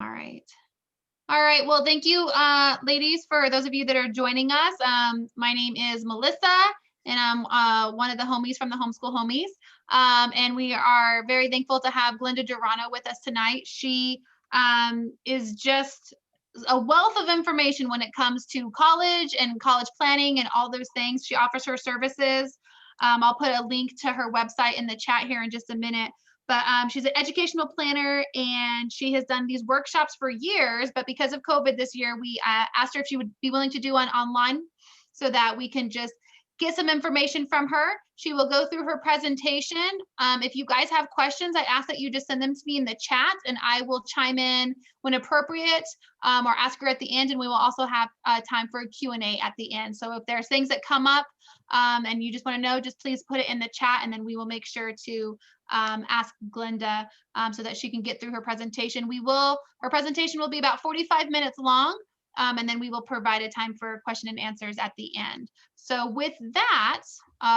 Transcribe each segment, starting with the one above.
All right. All right. Well, thank you, ladies, for those of you that are joining us. My name is Melissa, and I'm one of the homies from the Homeschool Homies. And we are very thankful to have Glenda Durano with us tonight. She is just a wealth of information when it comes to college and college planning and all those things. She offers her services. I'll put a link to her website in the chat here in just a minute. But she's an educational planner, and she has done these workshops for years. But because of COVID this year, we asked her if she would be willing to do one online so that we can just get some information from her. She will go through her presentation. If you guys have questions, I ask that you just send them to me in the chat, and I will chime in when appropriate, or ask her at the end. And we will also have time for a Q&A at the end. So if there's things that come up and you just want to know, just please put it in the chat, and then we will make sure to ask Glenda so that she can get through her presentation. Her presentation will be about 45 minutes long, and then we will provide a time for question and answers at the end. So with that,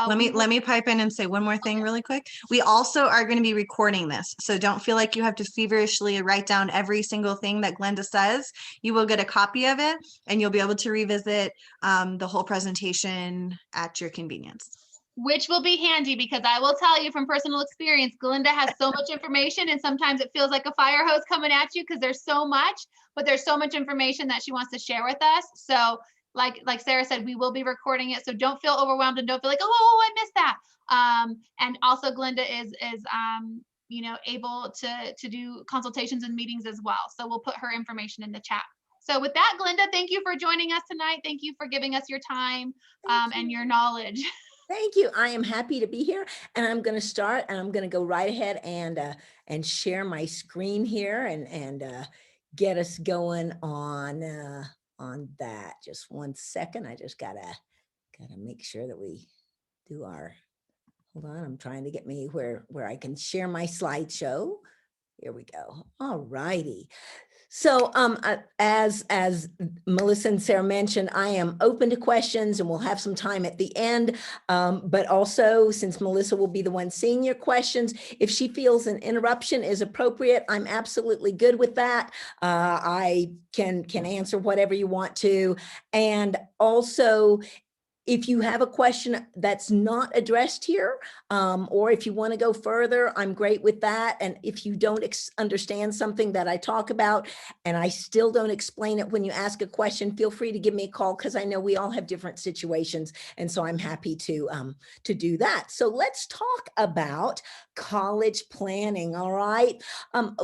let me pipe in and say one more thing really quick. We also are going to be recording this, so don't feel like you have to feverishly write down every single thing that Glenda says. You will get a copy of it, and you'll be able to revisit the whole presentation at your convenience. Which will be handy, because I will tell you from personal experience, Glenda has so much information, and sometimes it feels like a fire hose coming at you because there's so much, but there's so much information that she wants to share with us. So like Sarah said, we will be recording it. So don't feel overwhelmed and don't feel like, oh, I missed that. And also Glenda is able to do consultations and meetings as well. So we'll put her information in the chat. So with that, Glenda, thank you for joining us tonight. Thank you for giving us your time and your knowledge. Thank you. I am happy to be here, and I'm going to start, and I'm going to go right ahead and share my screen here and get us going on that. Just one second. I just gotta make sure that we do our. Hold on. I'm trying to get me where I can share my slideshow. Here we go. All righty. So as Melissa and Sarah mentioned, I am open to questions, and we'll have some time at the end. But also, since Melissa will be the one seeing your questions, if she feels an interruption is appropriate, I'm absolutely good with that. I can answer whatever you want to. And also, if you have a question that's not addressed here, or if you want to go further, I'm great with that. And if you don't understand something that I talk about and I still don't explain it when you ask a question, feel free to give me a call, because I know we all have different situations. And so I'm happy to do that. So let's talk about college planning. All right.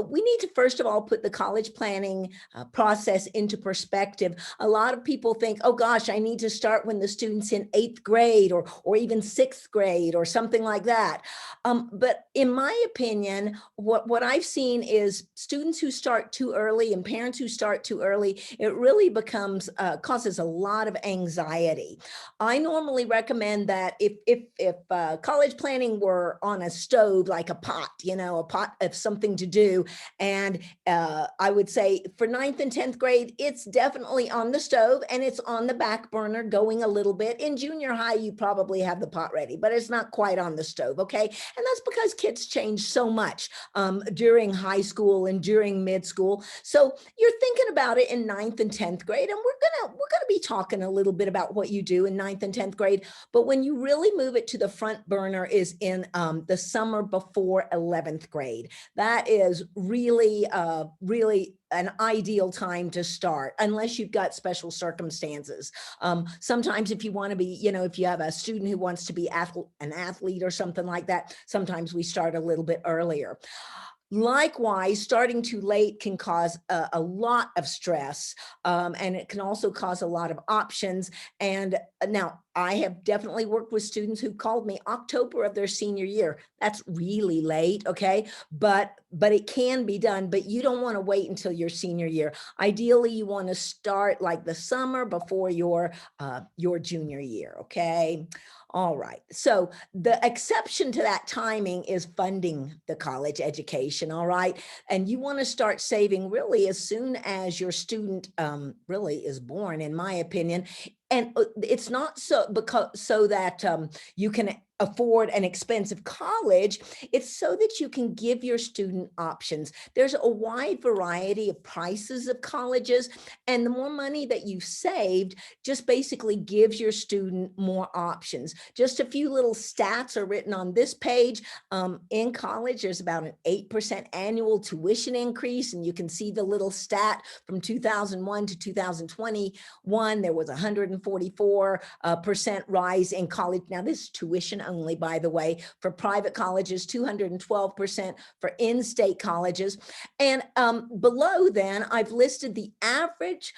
We need to first of all put the college planning process into perspective. A lot of people think, oh gosh, I need to start when the student's in 8th grade or even 6th grade or something like that. But in my opinion, what I've seen is students who start too early and parents who start too early, it really becomes causes a lot of anxiety. I normally recommend that if college planning were on a stove, like a pot, a pot of something to do, and I would say for 9th and 10th grade, it's definitely on the stove and it's on the back burner going a little bit. In junior high, you probably have the pot ready, but it's not quite on the stove, okay? And that's because kids change so much during high school and during mid school. So you're thinking about it in 9th and 10th grade, and we're gonna be talking a little bit about what you do in 9th and 10th grade. But when you really move it to the front burner is in the summer before 11th grade. That is really, really an ideal time to start, unless you've got special circumstances. Sometimes if you want to be, if you have a student who wants to be an athlete or something like that, sometimes we start a little bit earlier. Likewise, starting too late can cause a lot of stress, and it can also cause a lot of options. And now I have definitely worked with students who called me October of their senior year. That's really late, okay? But it can be done, but you don't want to wait until your senior year. Ideally, you want to start like the summer before your junior year, okay? All right, so the exception to that timing is funding the college education, all right? And you want to start saving really as soon as your student really is born, in my opinion. And it's not so that you can afford an expensive college. It's so that you can give your student options. There's a wide variety of prices of colleges, and the more money that you've saved just basically gives your student more options. Just a few little stats are written on this page. In college, there's about an 8% annual tuition increase, and you can see the little stat from 2001 to 2021, there was 144% rise in college. Now, this is tuition only, by the way, for private colleges, 212% for in-state colleges. And below then, I've listed the average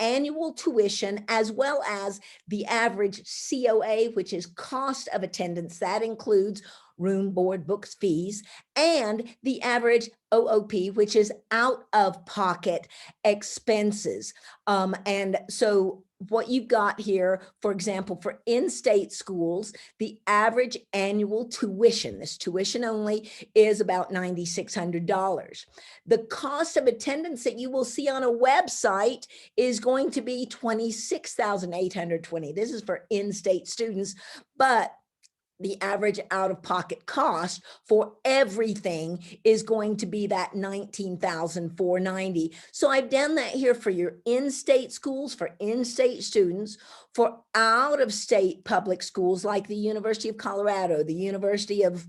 annual tuition, as well as the average COA, which is cost of attendance. That includes room, board, books, fees, and the average OOP, which is out of pocket expenses. And so what you've got here, for example, for in-state schools, the average annual tuition, this tuition only, is about $9,600. The cost of attendance that you will see on a website is going to be $26,820. This is for in-state students, but the average out-of-pocket cost for everything is going to be that $19,490. So I've done that here for your in-state schools, for in-state students, for out-of-state public schools like the University of Colorado, the University of,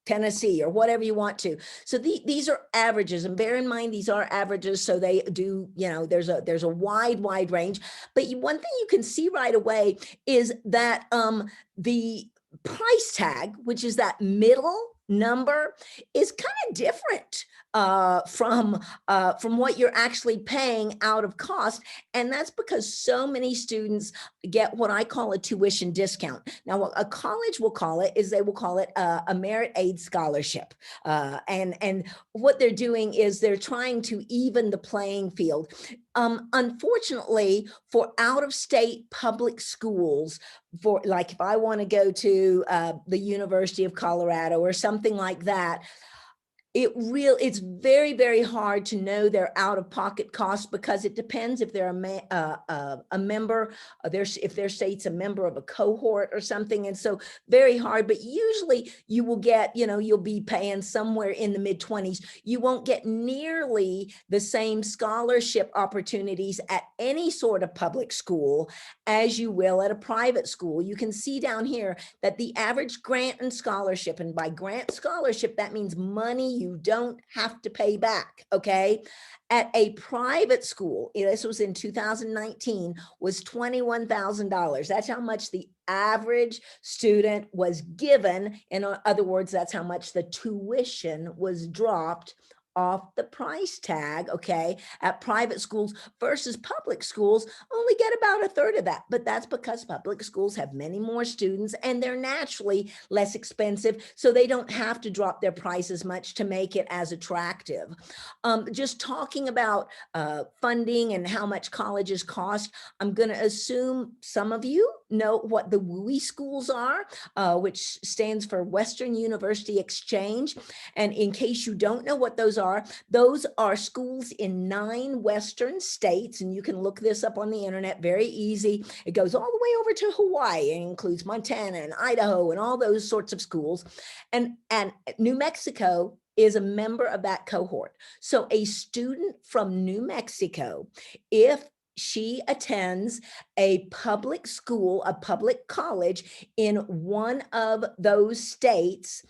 Tennessee, or whatever you want to. So these are averages, and bear in mind, these are averages. So they do, there's a wide range. But one thing you can see right away is that the price tag, which is that middle number, is kind of different from what you're actually paying out of cost. And that's because so many students get what I call a tuition discount. Now, what a college will call it is they will call it a merit aid scholarship. And what they're doing is they're trying to even the playing field. Unfortunately, for out-of-state public schools, for like if I want to go to the University of Colorado or something like that, it's very, very hard to know their out-of-pocket costs, because it depends if they're a member, if their state's a member of a cohort or something. And so very hard, but usually you will get, you'll be paying somewhere in the mid-20s. You won't get nearly the same scholarship opportunities at any sort of public school as you will at a private school. You can see down here that the average grant and scholarship, and by grant scholarship, that means money you don't have to pay back, okay? At a private school, this was in 2019, was $21,000. That's how much the average student was given. In other words, that's how much the tuition was dropped off the price tag, okay, at private schools, versus public schools only get about a third of that. But that's because public schools have many more students and they're naturally less expensive, so they don't have to drop their prices much to make it as attractive. Just talking about funding and how much colleges cost, I'm going to assume some of you know what the WUI schools are, which stands for Western University Exchange. And in case you don't know what those are schools in 9 Western states. And you can look this up on the internet, very easy. It goes all the way over to Hawaii and includes Montana and Idaho and all those sorts of schools. And New Mexico is a member of that cohort. So a student from New Mexico, if she attends a public school, a public college in one of those states,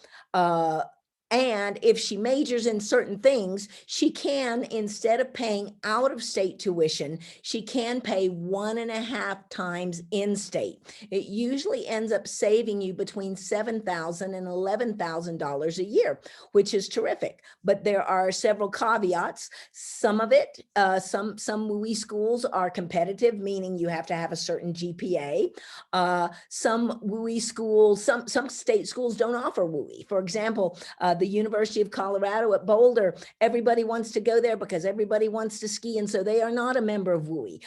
and if she majors in certain things, she can, instead of paying out-of-state tuition, she can pay 1.5 times in-state. It usually ends up saving you between $7,000 and $11,000 a year, which is terrific. But there are several caveats. Some of it, some WUI schools are competitive, meaning you have to have a certain GPA. Some WUI schools, some state schools don't offer WUI. For example, the University of Colorado at Boulder, everybody wants to go there because everybody wants to ski, and so they are not a member of WUI.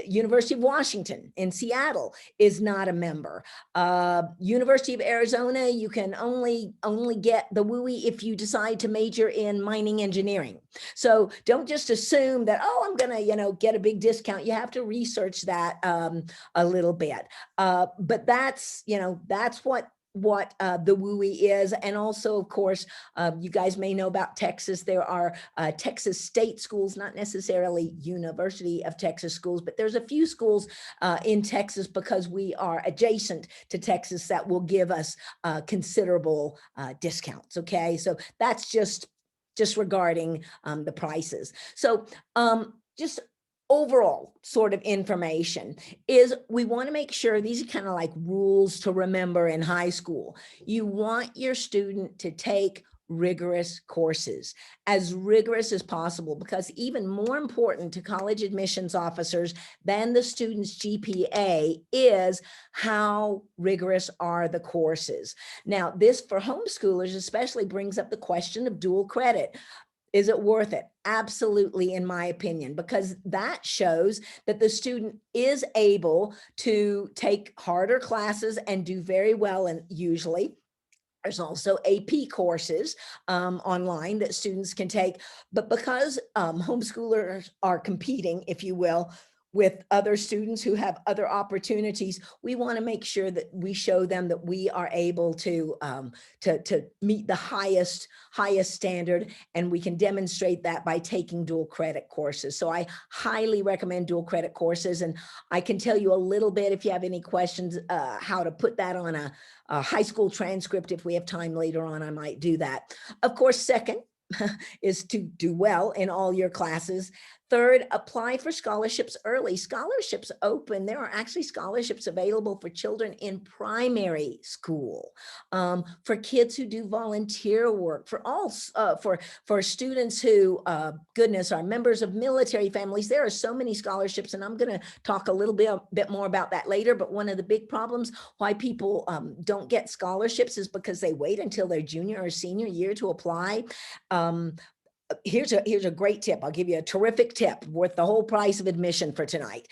University of Washington in Seattle is not a member. University of Arizona, you can only get the WUI if you decide to major in mining engineering. So don't just assume that, oh, I'm gonna, get a big discount. You have to research that a little bit. But that's, that's what the WUI is. And also, of course, you guys may know about Texas. There are Texas state schools, not necessarily University of Texas schools, but there's a few schools in Texas, because we are adjacent to Texas, that will give us considerable discounts. Okay, so that's just regarding the prices. So just overall sort of information is, we want to make sure these are kind of like rules to remember in high school. You want your student to take rigorous courses, as rigorous as possible, because even more important to college admissions officers than the student's GPA is how rigorous are the courses. Now, this for homeschoolers especially brings up the question of dual credit. Is it worth it? Absolutely, in my opinion, because that shows that the student is able to take harder classes and do very well. And usually there's also AP courses online that students can take. But because homeschoolers are competing, if you will, with other students who have other opportunities, we want to make sure that we show them that we are able to meet the highest standard, and we can demonstrate that by taking dual credit courses. So I highly recommend dual credit courses, and I can tell you a little bit, if you have any questions, how to put that on a high school transcript. If we have time later on, I might do that. Of course, second is to do well in all your classes. Third, apply for scholarships early. Scholarships open. There are actually scholarships available for children in primary school, for kids who do volunteer work, for all, for students who, goodness, are members of military families. There are so many scholarships, and I'm going to talk a little bit more about that later. But one of the big problems why people don't get scholarships is because they wait until their junior or senior year to apply. Here's a great tip. I'll give you a terrific tip worth the whole price of admission for tonight.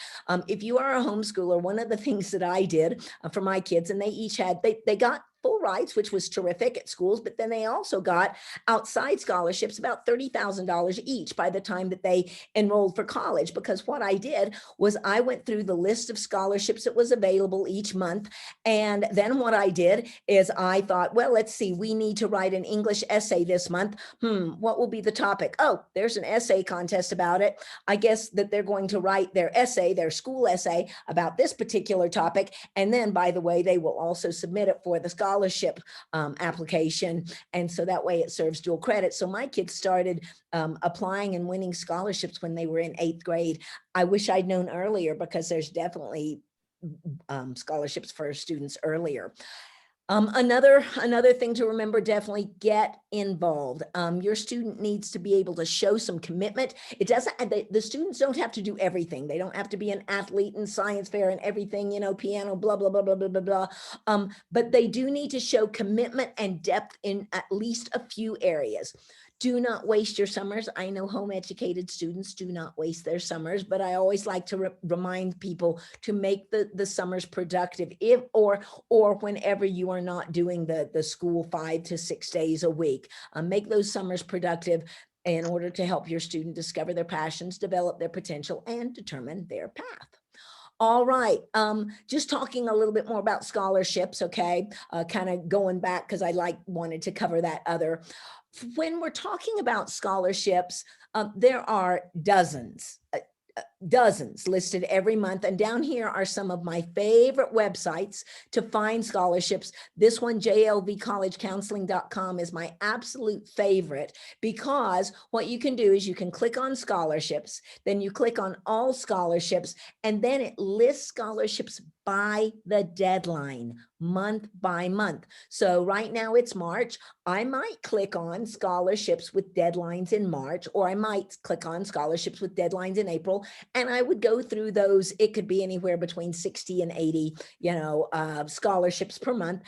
If you are a homeschooler, one of the things that I did for my kids, and they each had, they got full rides, which was terrific at schools, but then they also got outside scholarships, about $30,000 each by the time that they enrolled for college. Because what I did was I went through the list of scholarships that was available each month. And then what I did is I thought, well, let's see, we need to write an English essay this month. What will be the topic? Oh, there's an essay contest about it. I guess that they're going to write their essay, their school essay, about this particular topic. And then, by the way, they will also submit it for the scholarship application. And so that way it serves dual credit. So my kids started applying and winning scholarships when they were in 8th grade. I wish I'd known earlier, because there's definitely scholarships for students earlier. Another thing to remember, definitely get involved. Your student needs to be able to show some commitment. It doesn't, the students don't have to do everything. They don't have to be an athlete in science fair and everything, piano, blah, blah, blah, blah, blah, blah, blah. But they do need to show commitment and depth in at least a few areas. Do not waste your summers. I know home educated students do not waste their summers, but I always like to remind people to make the summers productive, if or whenever you are not doing the school 5 to 6 days a week. Make those summers productive in order to help your student discover their passions, develop their potential, and determine their path. All right, just talking a little bit more about scholarships, okay? Kind of going back, because I wanted to cover that other. When we're talking about scholarships, there are dozens listed every month. And down here are some of my favorite websites to find scholarships. This one, jlvcollegecounseling.com, is my absolute favorite, because what you can do is you can click on scholarships, then you click on all scholarships, and then it lists scholarships by the deadline, month by month. So right now it's March. I might click on scholarships with deadlines in March, or I might click on scholarships with deadlines in April, and I would go through those. It could be anywhere between 60 and 80, scholarships per month.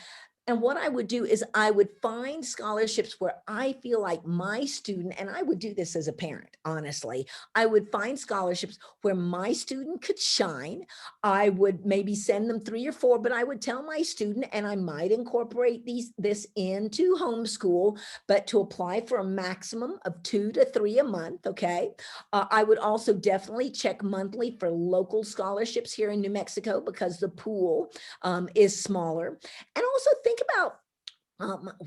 And what I would do is I would find scholarships where I feel like my student, and I would do this as a parent, honestly, I would find scholarships where my student could shine. I would maybe send them 3 or 4, but I would tell my student, and I might incorporate this into homeschool, but to apply for a maximum of 2 to 3 a month, okay? I would also definitely check monthly for local scholarships here in New Mexico because the pool is smaller. And also think about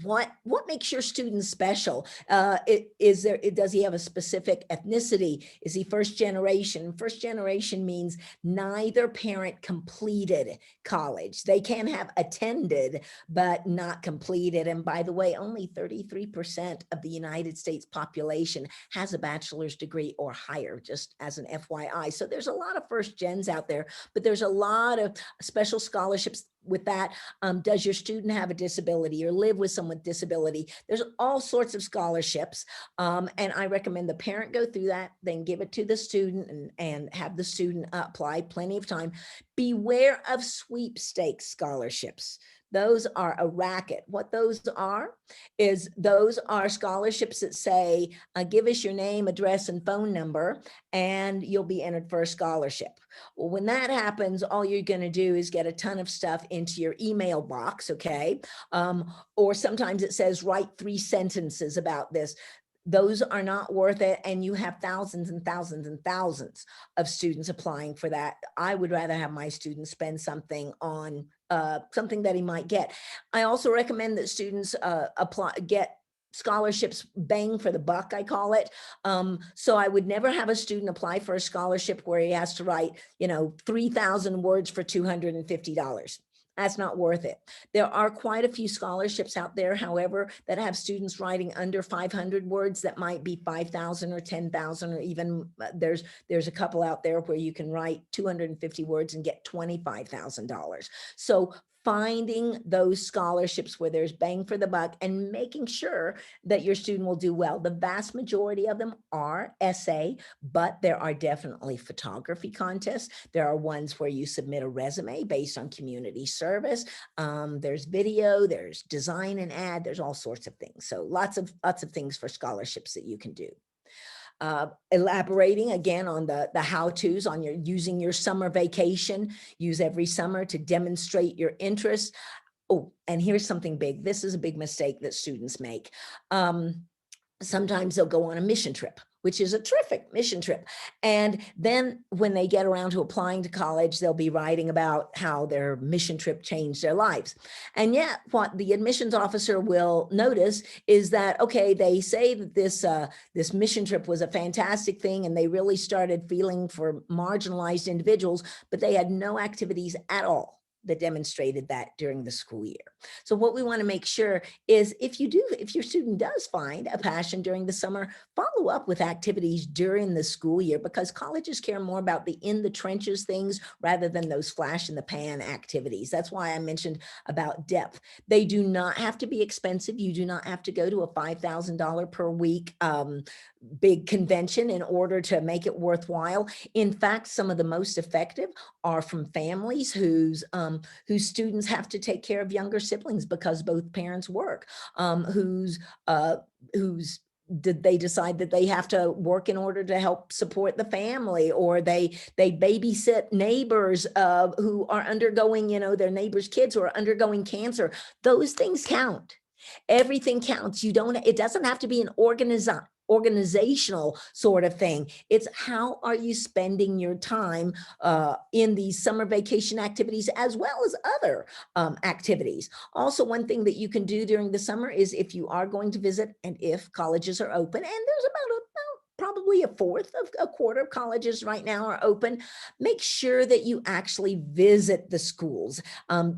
what makes your student special? Does he have a specific ethnicity? Is he first generation? First generation means neither parent completed college. They can have attended, but not completed. And by the way, only 33% of the United States population has a bachelor's degree or higher, just as an FYI. So there's a lot of first gens out there, but there's a lot of special scholarships with that. Does your student have a disability or live with someone with disability? There's all sorts of scholarships. And I recommend the parent go through that, then give it to the student and have the student apply plenty of time. Beware of sweepstakes scholarships. Those are a racket. What those are scholarships that say, give us your name, address, and phone number, and you'll be entered for a scholarship. Well, when that happens, all you're going to do is get a ton of stuff into your email box, okay? Or sometimes it says, write 3 sentences about this. Those are not worth it. And you have thousands and thousands and thousands of students applying for that. I would rather have my students spend something on something that he might get. I also recommend that students get scholarships bang for the buck, I call it. So I would never have a student apply for a scholarship where he has to write, 3,000 words for $250. That's not worth it. There are quite a few scholarships out there, however, that have students writing under 500 words that might be 5,000 or 10,000, or even there's a couple out there where you can write 250 words and get $25,000. So finding those scholarships where there's bang for the buck and making sure that your student will do well. The vast majority of them are essay, but there are definitely photography contests. There are ones where you submit a resume based on community service. There's video, there's design and ad, there's all sorts of things. So lots of things for scholarships that you can do. Elaborating again on the how-tos on using your summer vacation, use every summer to demonstrate your interest. Oh, and here's something big. This is a big mistake that students make. Sometimes they'll go on a mission trip, which is a terrific mission trip. And then when they get around to applying to college, they'll be writing about how their mission trip changed their lives. And yet what the admissions officer will notice is that, okay, they say that this mission trip was a fantastic thing and they really started feeling for marginalized individuals, but they had no activities at all that demonstrated that during the school year. So what we want to make sure is if your student does find a passion during the summer, follow up with activities during the school year, because colleges care more about the in the trenches things rather than those flash in the pan activities. That's why I mentioned about depth. They do not have to be expensive. You do not have to go to a $5,000 per week big convention in order to make it worthwhile. In fact, some of the most effective are from families whose students have to take care of younger siblings because both parents work, whose did they decide that they have to work in order to help support the family, or they babysit neighbors who are undergoing, their neighbors' kids who are undergoing cancer. Those things count. Everything counts. It doesn't have to be an organizational sort of thing. It's how are you spending your time in these summer vacation activities as well as other activities. Also, one thing that you can do during the summer is if you are going to visit and if colleges are open, and there's about probably a quarter of colleges right now are open, make sure that you actually visit the schools.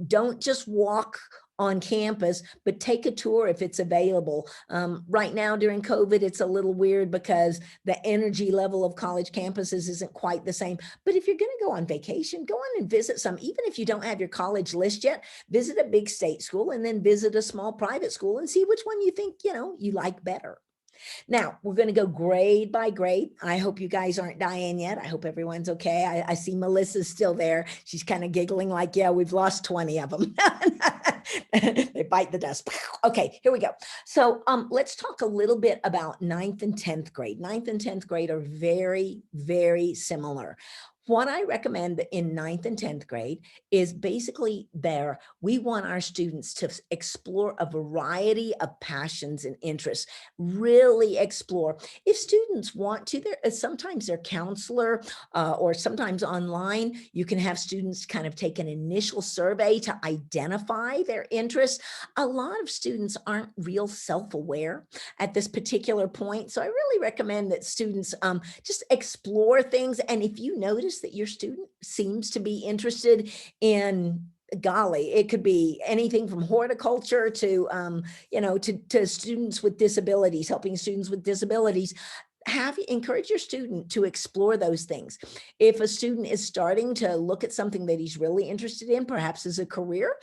Don't just walk on campus, but take a tour if it's available. Right now during COVID, it's a little weird because the energy level of college campuses isn't quite the same. But if you're going to go on vacation, go on and visit some, even if you don't have your college list yet, visit a big state school and then visit a small private school and see which one you think, you like better. Now, we're going to go grade by grade. I hope you guys aren't dying yet. I hope everyone's okay. I see Melissa's still there. She's kind of giggling like, yeah, we've lost 20 of them. They bite the dust. Okay, here we go. So let's talk a little bit about 9th and 10th grade. 9th and 10th grade are very, very similar. What I recommend in 9th and 10th grade is basically we want our students to explore a variety of passions and interests, really explore. If students want to, sometimes their counselor or sometimes online, you can have students kind of take an initial survey to identify their interests. A lot of students aren't real self-aware at this particular point. So I really recommend that students just explore things. And if you notice that your student seems to be interested in, golly, it could be anything from horticulture to, to students with disabilities, helping students with disabilities, encourage your student to explore those things. If a student is starting to look at something that he's really interested in, perhaps as a career,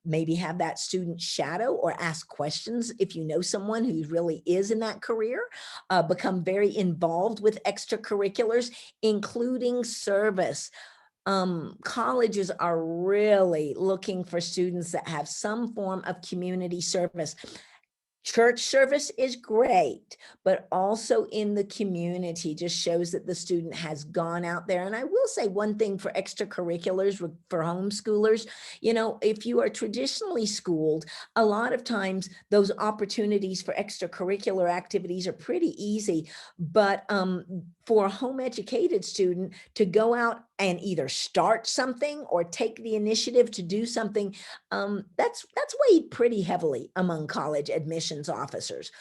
maybe have that student shadow or ask questions. If you know someone who really is in that career, become very involved with extracurriculars, including service. Colleges are really looking for students that have some form of community service. Church service is great, but also in the community just shows that the student has gone out there. And I will say one thing for extracurriculars for homeschoolers, if you are traditionally schooled, a lot of times those opportunities for extracurricular activities are pretty easy. But for a home educated student to go out and either start something or take the initiative to do something, that's weighed pretty heavily among college admissions officers.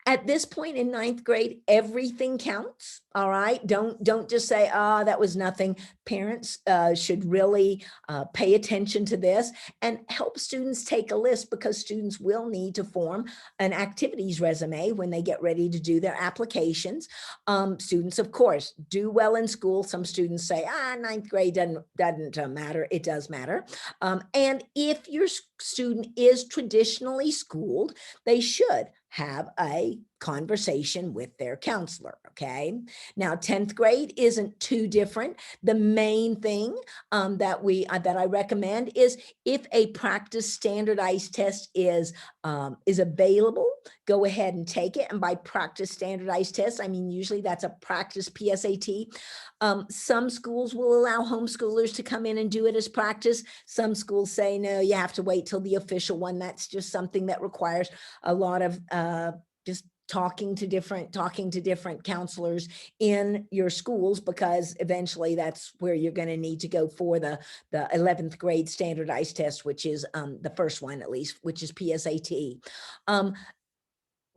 At this point in 9th grade, everything counts. All right. Don't just say, oh, that was nothing. Parents should really pay attention to this and help students take a list, because students will need to form an activities resume when they get ready to do their applications. Students, of course, do well in school. Some students say, 9th grade doesn't matter. It does matter. And if your student is traditionally schooled, they should have a conversation with their counselor. Okay. Now, 10th grade isn't too different. The main thing that I recommend is, if a practice standardized test is available, go ahead and take it. And by practice standardized test, I mean usually that's a practice PSAT. Some schools will allow homeschoolers to come in and do it as practice. Some schools say, no, you have to wait till the official one. That's just something that requires a lot of just talking to different counselors in your schools, because eventually that's where you're going to need to go for the 11th grade standardized test, which is the first one, at least, which is PSAT.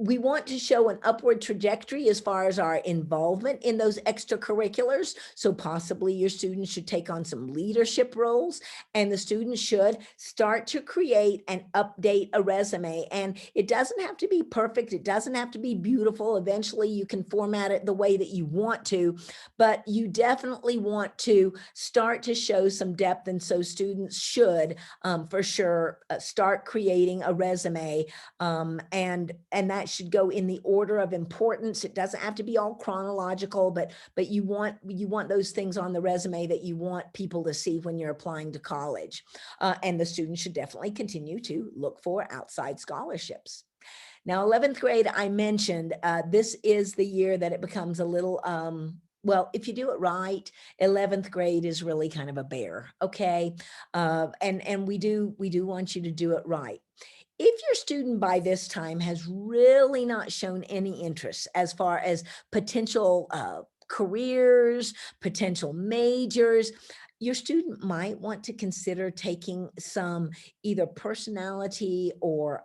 We want to show an upward trajectory as far as our involvement in those extracurriculars. So possibly your students should take on some leadership roles, and the students should start to create and update a resume. And it doesn't have to be perfect. It doesn't have to be beautiful. Eventually you can format it the way that you want to, but you definitely want to start to show some depth. And so students should for sure start creating a resume, and that should go in the order of importance. It doesn't have to be all chronological, but you want those things on the resume that you want people to see when you're applying to college. And the students should definitely continue to look for outside scholarships. Now, 11th grade, I mentioned, this is the year that it becomes a little, well, if you do it right, 11th grade is really kind of a bear. Okay. And we do want you to do it right. If your student by this time has really not shown any interest as far as potential careers, potential majors, your student might want to consider taking some either personality or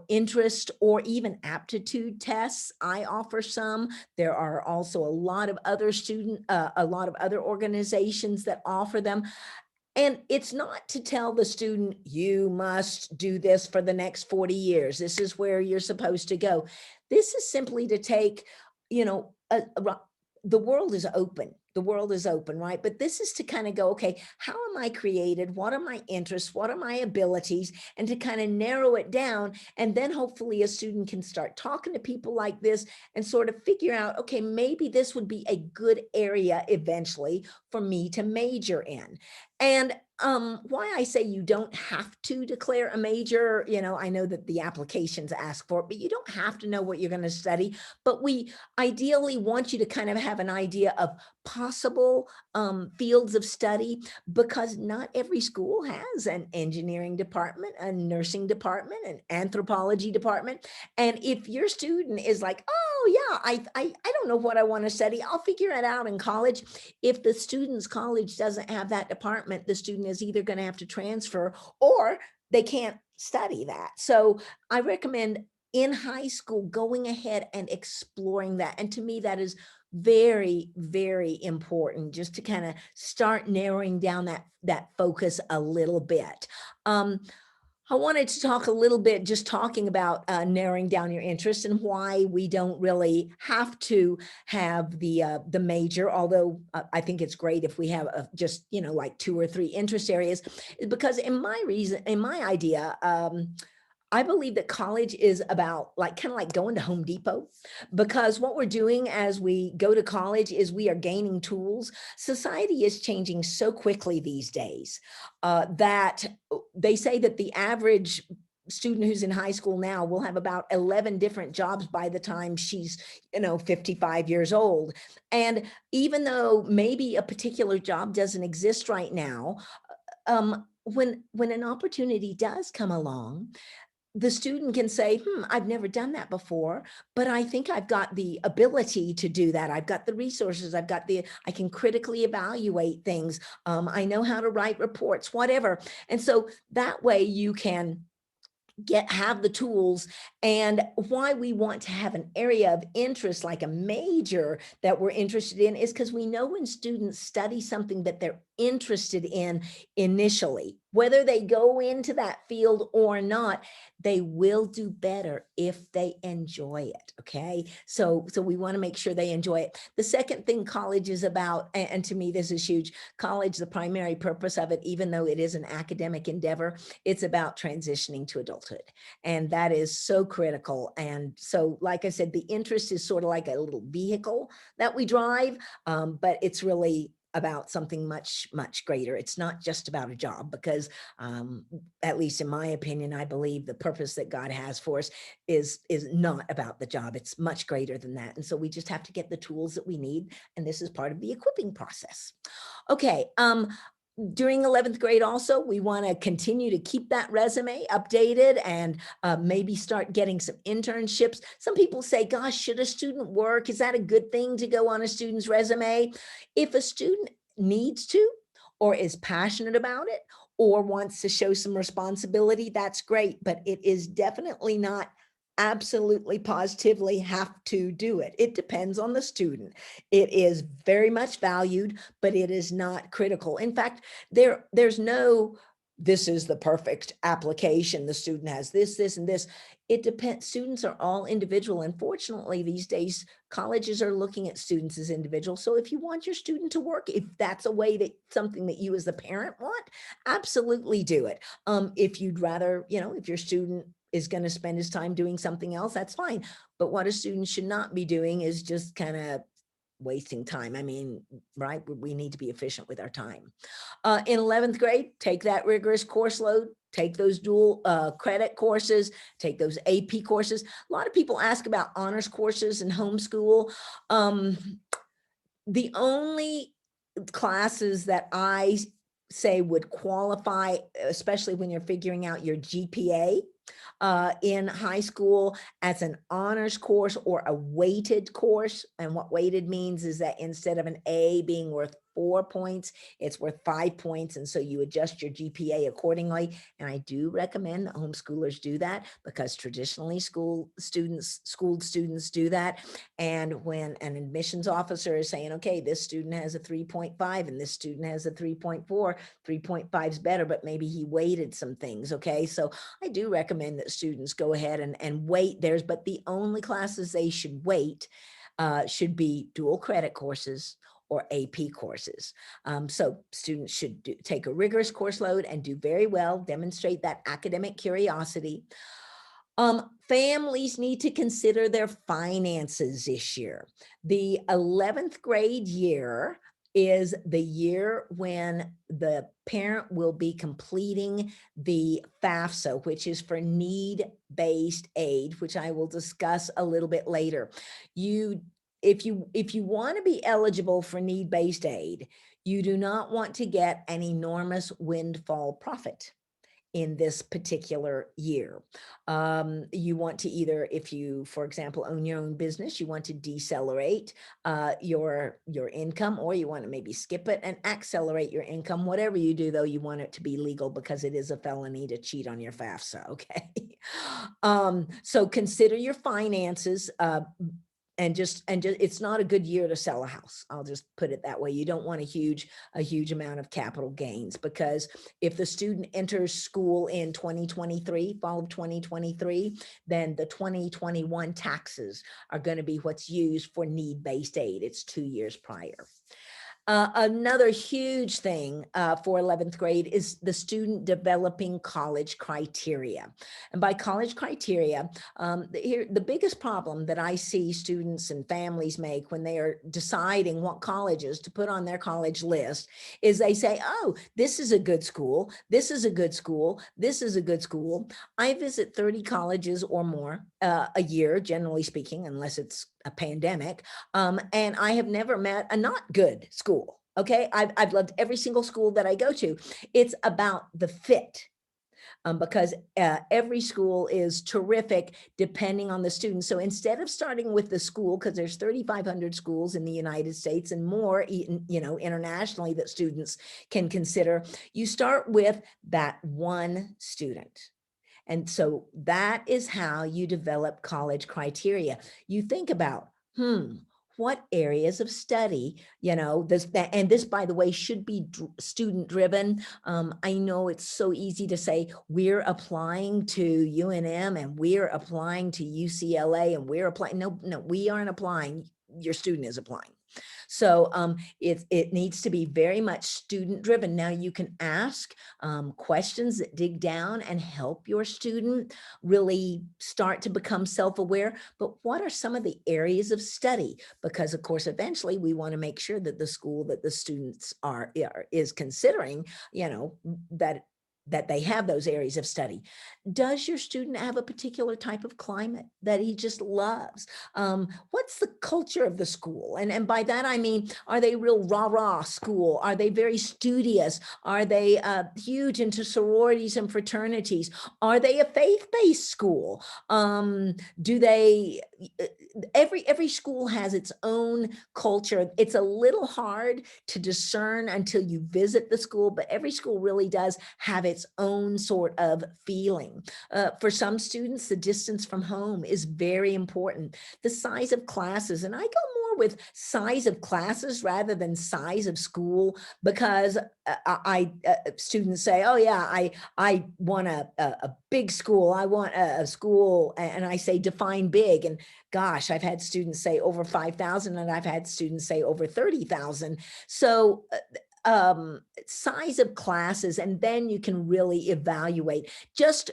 interest or even aptitude tests. I offer some. There are also a lot of other organizations that offer them. And it's not to tell the student, you must do this for the next 40 years. This is where you're supposed to go. This is simply to take, the world is open. The world is open, right? But this is to kind of go, okay, how am I created? What are my interests? What are my abilities? And to kind of narrow it down. And then hopefully a student can start talking to people like this and sort of figure out, okay, maybe this would be a good area eventually for me to major in. And why I say you don't have to declare a major, I know that the applications ask for it, but you don't have to know what you're going to study. But we ideally want you to kind of have an idea of possible fields of study, because not every school has an engineering department, a nursing department, an anthropology department. And if your student is like, oh yeah, I don't know what I want to study, I'll figure it out in college. If the student's college doesn't have that department, the student is either going to have to transfer or they can't study that. So I recommend in high school going ahead and exploring that. And to me, that is very, very important, just to kind of start narrowing down that focus a little bit. I wanted to talk a little bit, just talking about narrowing down your interest and why we don't really have to have the major, although I think it's great if we have just, like 2 or 3 interest areas, because in my idea, I believe that college is about kind of like going to Home Depot, because what we're doing as we go to college is we are gaining tools. Society is changing so quickly these days that they say that the average student who's in high school now will have about 11 different jobs by the time she's 55 years old. And even though maybe a particular job doesn't exist right now, when an opportunity does come along, the student can say, I've never done that before, but I think I've got the ability to do that. I've got the resources. I can critically evaluate things. I know how to write reports, whatever. And so that way you can have the tools. And why we want to have an area of interest, like a major that we're interested in, is because we know when students study something that they're interested in initially, whether they go into that field or not, they will do better if they enjoy it. Okay. So we want to make sure they enjoy it. The second thing college is about, and to me, this is huge. College, the primary purpose of it, even though it is an academic endeavor, it's about transitioning to adulthood. And that is so critical. And so, like I said, the interest is sort of like a little vehicle that we drive, but it's really about something much, much greater. It's not just about a job, because at least in my opinion, I believe the purpose that God has for us is not about the job. It's much greater than that. And so we just have to get the tools that we need. And this is part of the equipping process. Okay. During 11th grade also, we want to continue to keep that resume updated and maybe start getting some internships. Some people say, gosh, should a student work? Is that a good thing to go on a student's resume? If a student needs to, or is passionate about it, or wants to show some responsibility, that's great. But it is definitely not absolutely positively have to do it. It depends on the student. It is very much valued, but it is not critical. In fact, there's no, this is the perfect application. The student has this, and this. It depends. Students are all individual. Unfortunately, these days, colleges are looking at students as individuals. So if you want your student to work, if that's a way that something that you as the parent want, absolutely do it. If you'd rather, if your student is going to spend his time doing something else, that's fine. But what a student should not be doing is just kind of wasting time. I mean, right? We need to be efficient with our time. In 11th grade, take that rigorous course load, take those dual credit courses, take those AP courses. A lot of people ask about honors courses and homeschool. The only classes that I say would qualify, especially when you're figuring out your GPA, in high school, as an honors course or a weighted course. And what weighted means is that instead of an A being worth 4 points, it's worth 5 points. And so you adjust your GPA accordingly. And I do recommend that homeschoolers do that, because traditionally schooled students do that. And when an admissions officer is saying, okay, this student has a 3.5 and this student has a 3.4, 3.5 is better, but maybe he weighted some things. Okay. So I do recommend that students go ahead and weight theirs, but the only classes they should weight should be dual credit courses or AP courses. So students should take a rigorous course load and do very well, demonstrate that academic curiosity. Families need to consider their finances this year. The 11th grade year is the year when the parent will be completing the FAFSA, which is for need-based aid, which I will discuss a little bit later. If you want to be eligible for need-based aid, you do not want to get an enormous windfall profit in this particular year. You want to either, if you, for example, own your own business, you want to decelerate your income, or you want to maybe skip it and accelerate your income. Whatever you do, though, you want it to be legal, because it is a felony to cheat on your FAFSA, okay? So consider your finances, and just it's not a good year to sell a house. I'll just put it that way. You don't want a huge amount of capital gains, because if the student enters school in 2023, fall of 2023, then the 2021 taxes are going to be what's used for need-based aid. It's 2 years prior. Another huge thing for 11th grade is the student developing college criteria. And by college criteria, the biggest problem that I see students and families make when they are deciding what colleges to put on their college list is they say, oh, this is a good school, this is a good school, this is a good school. I visit 30 colleges or more a year, generally speaking, unless it's a pandemic. And I have never met a not good school. Okay. I've loved every single school that I go to. It's about the fit. Because every school is terrific depending on the student. So instead of starting with the school, because there's 3,500 schools in the United States and more, internationally, that students can consider, you start with that one student. And so that is how you develop college criteria. You think about, what areas of study, this, by the way, should be student driven. I know it's so easy to say we're applying to UNM and we're applying to UCLA and we're applying. No, we aren't applying. Your student is applying. So it needs to be very much student driven. Now you can ask questions that dig down and help your student really start to become self-aware. But what are some of the areas of study? Because of course, eventually we want to make sure that the school that the students is considering, that they have those areas of study. Does your student have a particular type of climate that he just loves? What's the culture of the school? And by that, I mean, are they real rah-rah school? Are they very studious? Are they huge into sororities and fraternities? Are they a faith-based school? Do they, every school has its own culture. It's a little hard to discern until you visit the school, but every school really does have its own sort of feeling. For some students, the distance from home is very important. The size of classes, and I go more with size of classes rather than size of school, because students say, oh yeah, I want a big school. I want a school, and I say define big. And gosh, I've had students say over 5,000, and I've had students say over 30,000. So size of classes, and then you can really evaluate. Just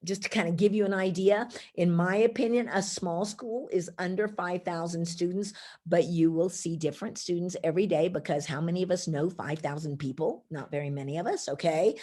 just to kind of give you an idea, in my opinion, a small school is under 5,000 students, but you will see different students every day, because how many of us know 5,000 people? Not very many of us, okay?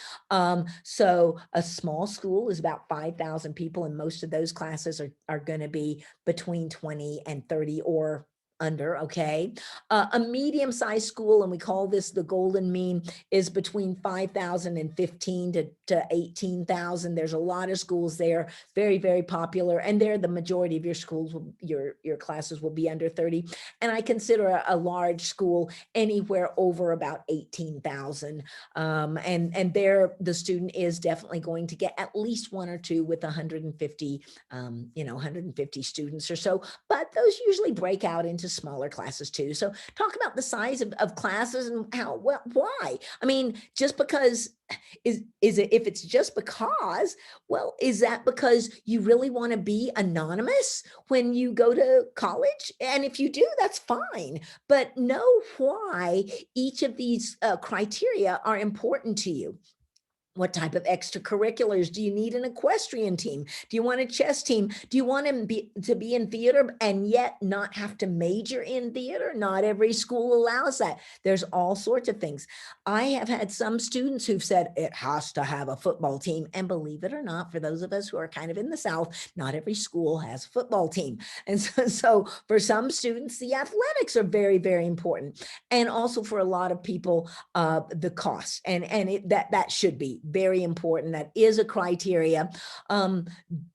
So a small school is about 5,000 people, and most of those classes are going to be between 20 and 30 or under, okay? A medium-sized school, and we call this the golden mean, is between 5,000 and 15 to 18,000. There's a lot of schools there, very, very popular, and there the majority of your schools, your classes will be under 30. And I consider a large school anywhere over about 18,000. And there the student is definitely going to get at least one or two with 150, 150 students or so, but those usually break out into smaller classes too. So talk about the size of classes and how, well, why? I mean, just because is it, if it's just because, well, is that because you really want to be anonymous when you go to college? And if you do, that's fine, but know why each of these criteria are important to you. What type of extracurriculars do you need? An equestrian team? Do you want a chess team? Do you want to be in theater and yet not have to major in theater? Not every school allows that. There's all sorts of things. I have had some students who've said it has to have a football team. And believe it or not, for those of us who are kind of in the South, not every school has a football team. And so for some students, the athletics are very, very important. And also for a lot of people, the cost, and that should be very important. That is a criteria.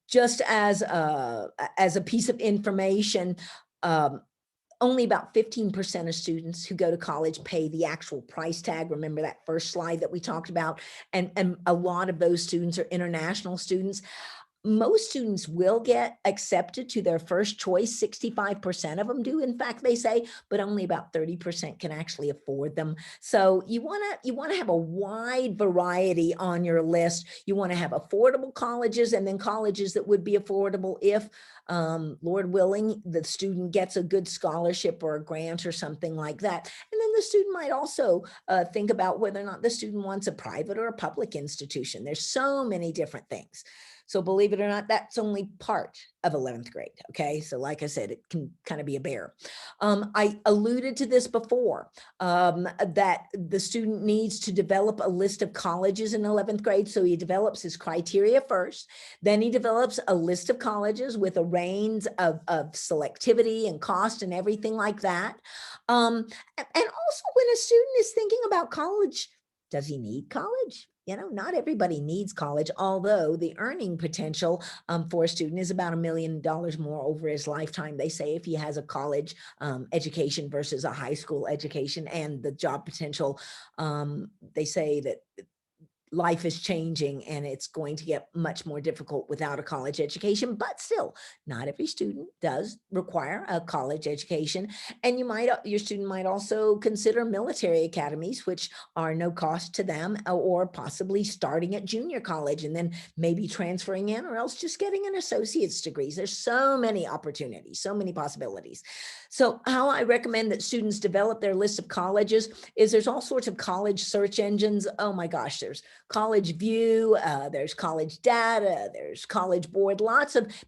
Just as a piece of information, only about 15% of students who go to college pay the actual price tag. Remember that first slide that we talked about? And a lot of those students are international students. Most students will get accepted to their first choice. 65% of them do, in fact, they say, but only about 30% can actually afford them. So you want to have a wide variety on your list. You want to have affordable colleges, and then colleges that would be affordable if, Lord willing, the student gets a good scholarship or a grant or something like that. And then the student might also think about whether or not the student wants a private or a public institution. There's so many different things. So believe it or not, that's only part of 11th grade. Okay. So like I said, it can kind of be a bear. I alluded to this before, that the student needs to develop a list of colleges in 11th grade. So he develops his criteria first, then he develops a list of colleges with a range of selectivity and cost and everything like that. And also when a student is thinking about college, does he need college? Not everybody needs college, although the earning potential for a student is about $1 million more over his lifetime. They say if he has a college education versus a high school education, and the job potential, they say that life is changing and it's going to get much more difficult without a college education, but still not every student does require a college education. And your student might also consider military academies, which are no cost to them, or possibly starting at junior college and then maybe transferring in, or else just getting an associate's degree. There's so many opportunities, so many possibilities. So how I recommend that students develop their list of colleges is there's all sorts of college search engines. Oh my gosh, there's College View, there's College Data, there's College Board,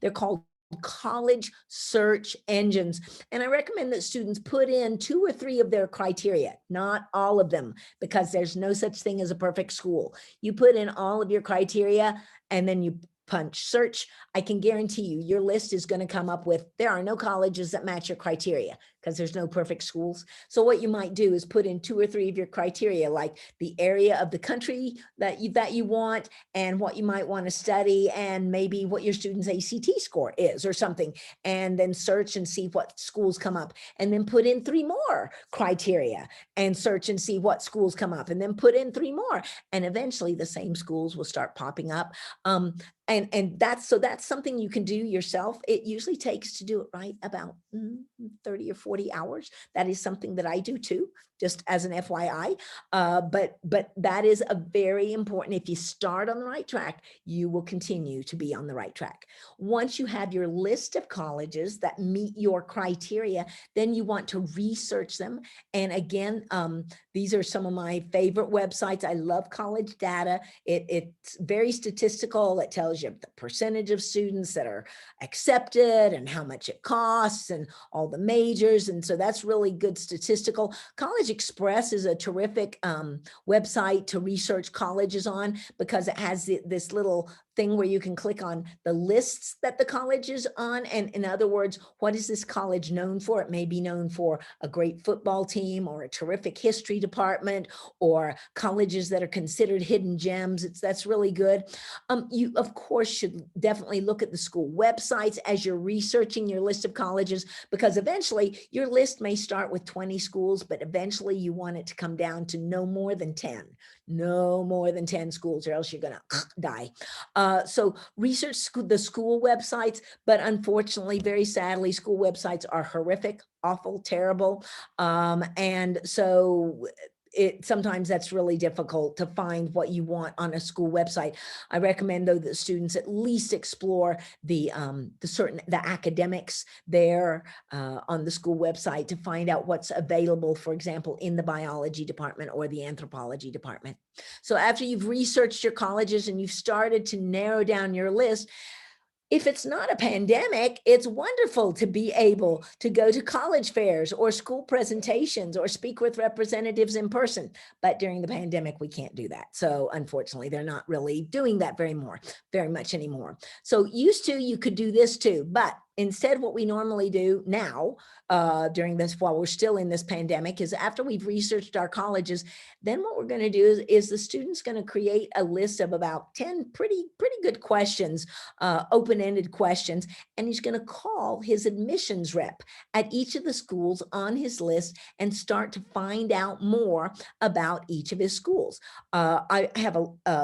they're called college search engines. And I recommend that students put in 2 or 3 of their criteria, not all of them, because there's no such thing as a perfect school. You put in all of your criteria and then you punch search. I can guarantee you your list is going to come up with, there are no colleges that match your criteria, because there's no perfect schools. So what you might do is put in 2 or 3 of your criteria, like the area of the country that you want, and what you might want to study, and maybe what your student's ACT score is or something, and then search and see what schools come up, and then put in 3 more criteria and search and see what schools come up, and then put in 3 more, and eventually the same schools will start popping up. And that's something you can do yourself. It usually takes to do it right about 30 or 40 hours. That is something that I do too, just as an FYI. But that is a very important. If you start on the right track, you will continue to be on the right track. Once you have your list of colleges that meet your criteria, then you want to research them. And again, these are some of my favorite websites. I love College Data. It's very statistical. It tells you the percentage of students that are accepted and how much it costs and all the majors. And so that's really good statistical. College Express is a terrific website to research colleges on, because it has this little thing where you can click on the lists that the college is on. And in other words, what is this college known for? It may be known for a great football team, or a terrific history department, or colleges that are considered hidden gems. That's really good. You, of course, should definitely look at the school websites as you're researching your list of colleges, because eventually your list may start with 20 schools, but eventually you want it to come down to no more than 10 schools, or else you're going to die. So research the school websites, but unfortunately, very sadly, school websites are horrific, awful, terrible. And so sometimes that's really difficult to find what you want on a school website. I recommend though that students at least explore the academics there on the school website to find out what's available, for example, in the biology department or the anthropology department. So after you've researched your colleges and you've started to narrow down your list, if it's not a pandemic, it's wonderful to be able to go to college fairs or school presentations or speak with representatives in person. But during the pandemic, we can't do that. So unfortunately, they're not really doing that very much anymore. So used to, you could do this too, but instead, what we normally do now during this, while we're still in this pandemic, is after we've researched our colleges, then what we're going to do is the student's going to create a list of about 10 pretty good questions, open-ended questions, and he's going to call his admissions rep at each of the schools on his list and start to find out more about each of his schools. I have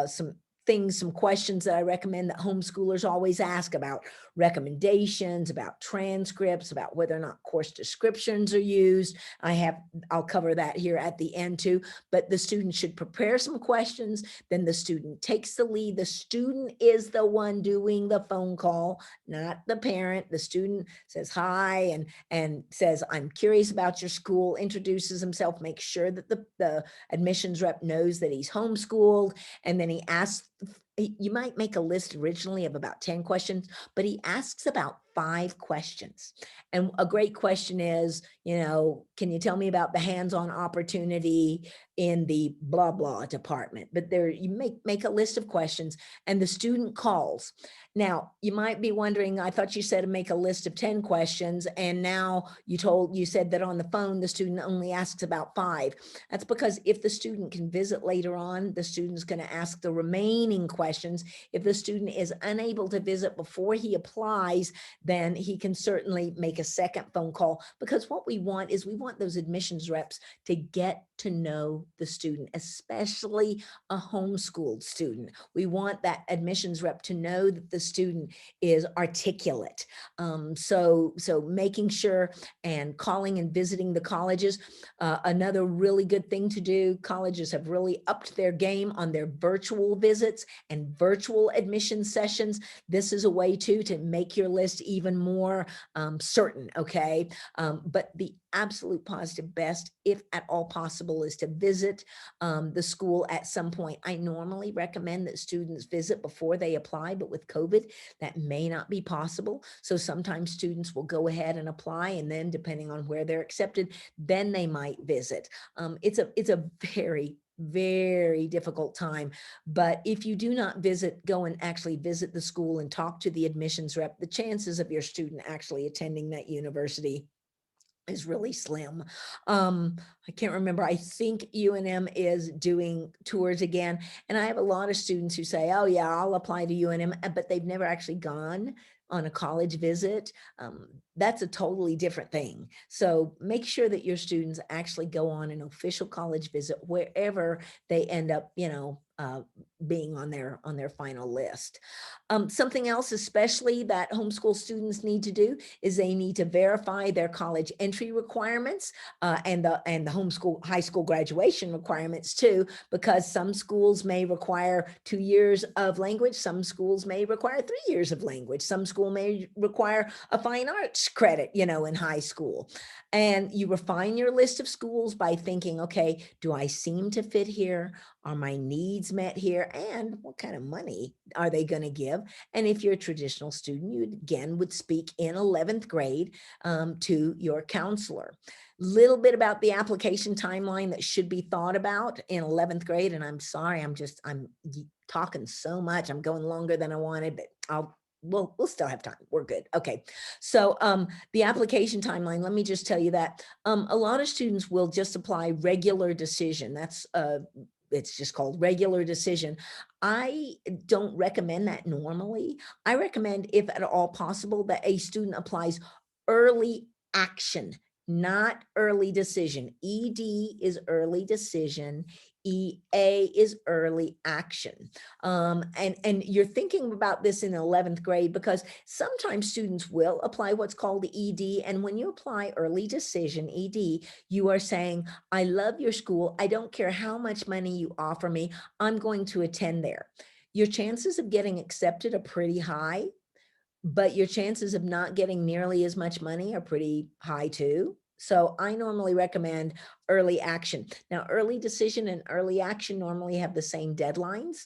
some questions that I recommend that homeschoolers always ask about recommendations, about transcripts, about whether or not course descriptions are used. I'll cover that here at the end too, but the student should prepare some questions. Then the student takes the lead. The student is the one doing the phone call, not the parent. The student says hi and says, I'm curious about your school, introduces himself, makes sure that the admissions rep knows that he's homeschooled. And then he asks, you might make a list originally of about 10 questions, but he asks about 5 questions. And a great question is, can you tell me about the hands-on opportunity in the blah, blah department? But there, you make a list of questions and the student calls. Now, you might be wondering, I thought you said to make a list of 10 questions. And now you said that on the phone, the student only asks about 5. That's because if the student can visit later on, the student's going to ask the remaining questions. If the student is unable to visit before he applies, then he can certainly make a second phone call, because what we want is we want those admissions reps to get to know the student, especially a homeschooled student. We want that admissions rep to know that the student is articulate. So making sure and calling and visiting the colleges. Another really good thing to do, colleges have really upped their game on their virtual visits and virtual admission sessions. This is a way to make your list even more certain, okay? But the absolute positive best, if at all possible, is to visit the school at some point. I normally recommend that students visit before they apply, but with COVID, that may not be possible. So sometimes students will go ahead and apply, and then depending on where they're accepted, then they might visit. It's a very, very difficult time. But if you do not go and actually visit the school and talk to the admissions rep, the chances of your student actually attending that university is really slim. I can't remember. I think UNM is doing tours again. And I have a lot of students who say, oh yeah, I'll apply to UNM, but they've never actually gone on a college visit. That's a totally different thing. So make sure that your students actually go on an official college visit wherever they end up, being on their final list. Something else, especially that homeschool students need to do, is they need to verify their college entry requirements and the homeschool high school graduation requirements too, because some schools may require 2 years of language, some schools may require 3 years of language, some school may require a fine arts credit, in high school. And you refine your list of schools by thinking, okay, do I seem to fit here? Are my needs met here? And what kind of money are they going to give? And if you're a traditional student, you again would speak in 11th grade to your counselor. Little bit about the application timeline that should be thought about in 11th grade. And I'm sorry, I'm talking so much. I'm going longer than I wanted, but we'll still have time. We're good. Okay. So the application timeline, let me just tell you that a lot of students will just apply regular decision. It's just called regular decision. I don't recommend that normally. I recommend, if at all possible, that a student applies early action not early decision. ED is early decision. EA is early action. And you're thinking about this in 11th grade because sometimes students will apply what's called the ED. And when you apply early decision, ED, you are saying, I love your school. I don't care how much money you offer me. I'm going to attend there. Your chances of getting accepted are pretty high, but your chances of not getting nearly as much money are pretty high too. So I normally recommend early action. Now, early decision and early action normally have the same deadlines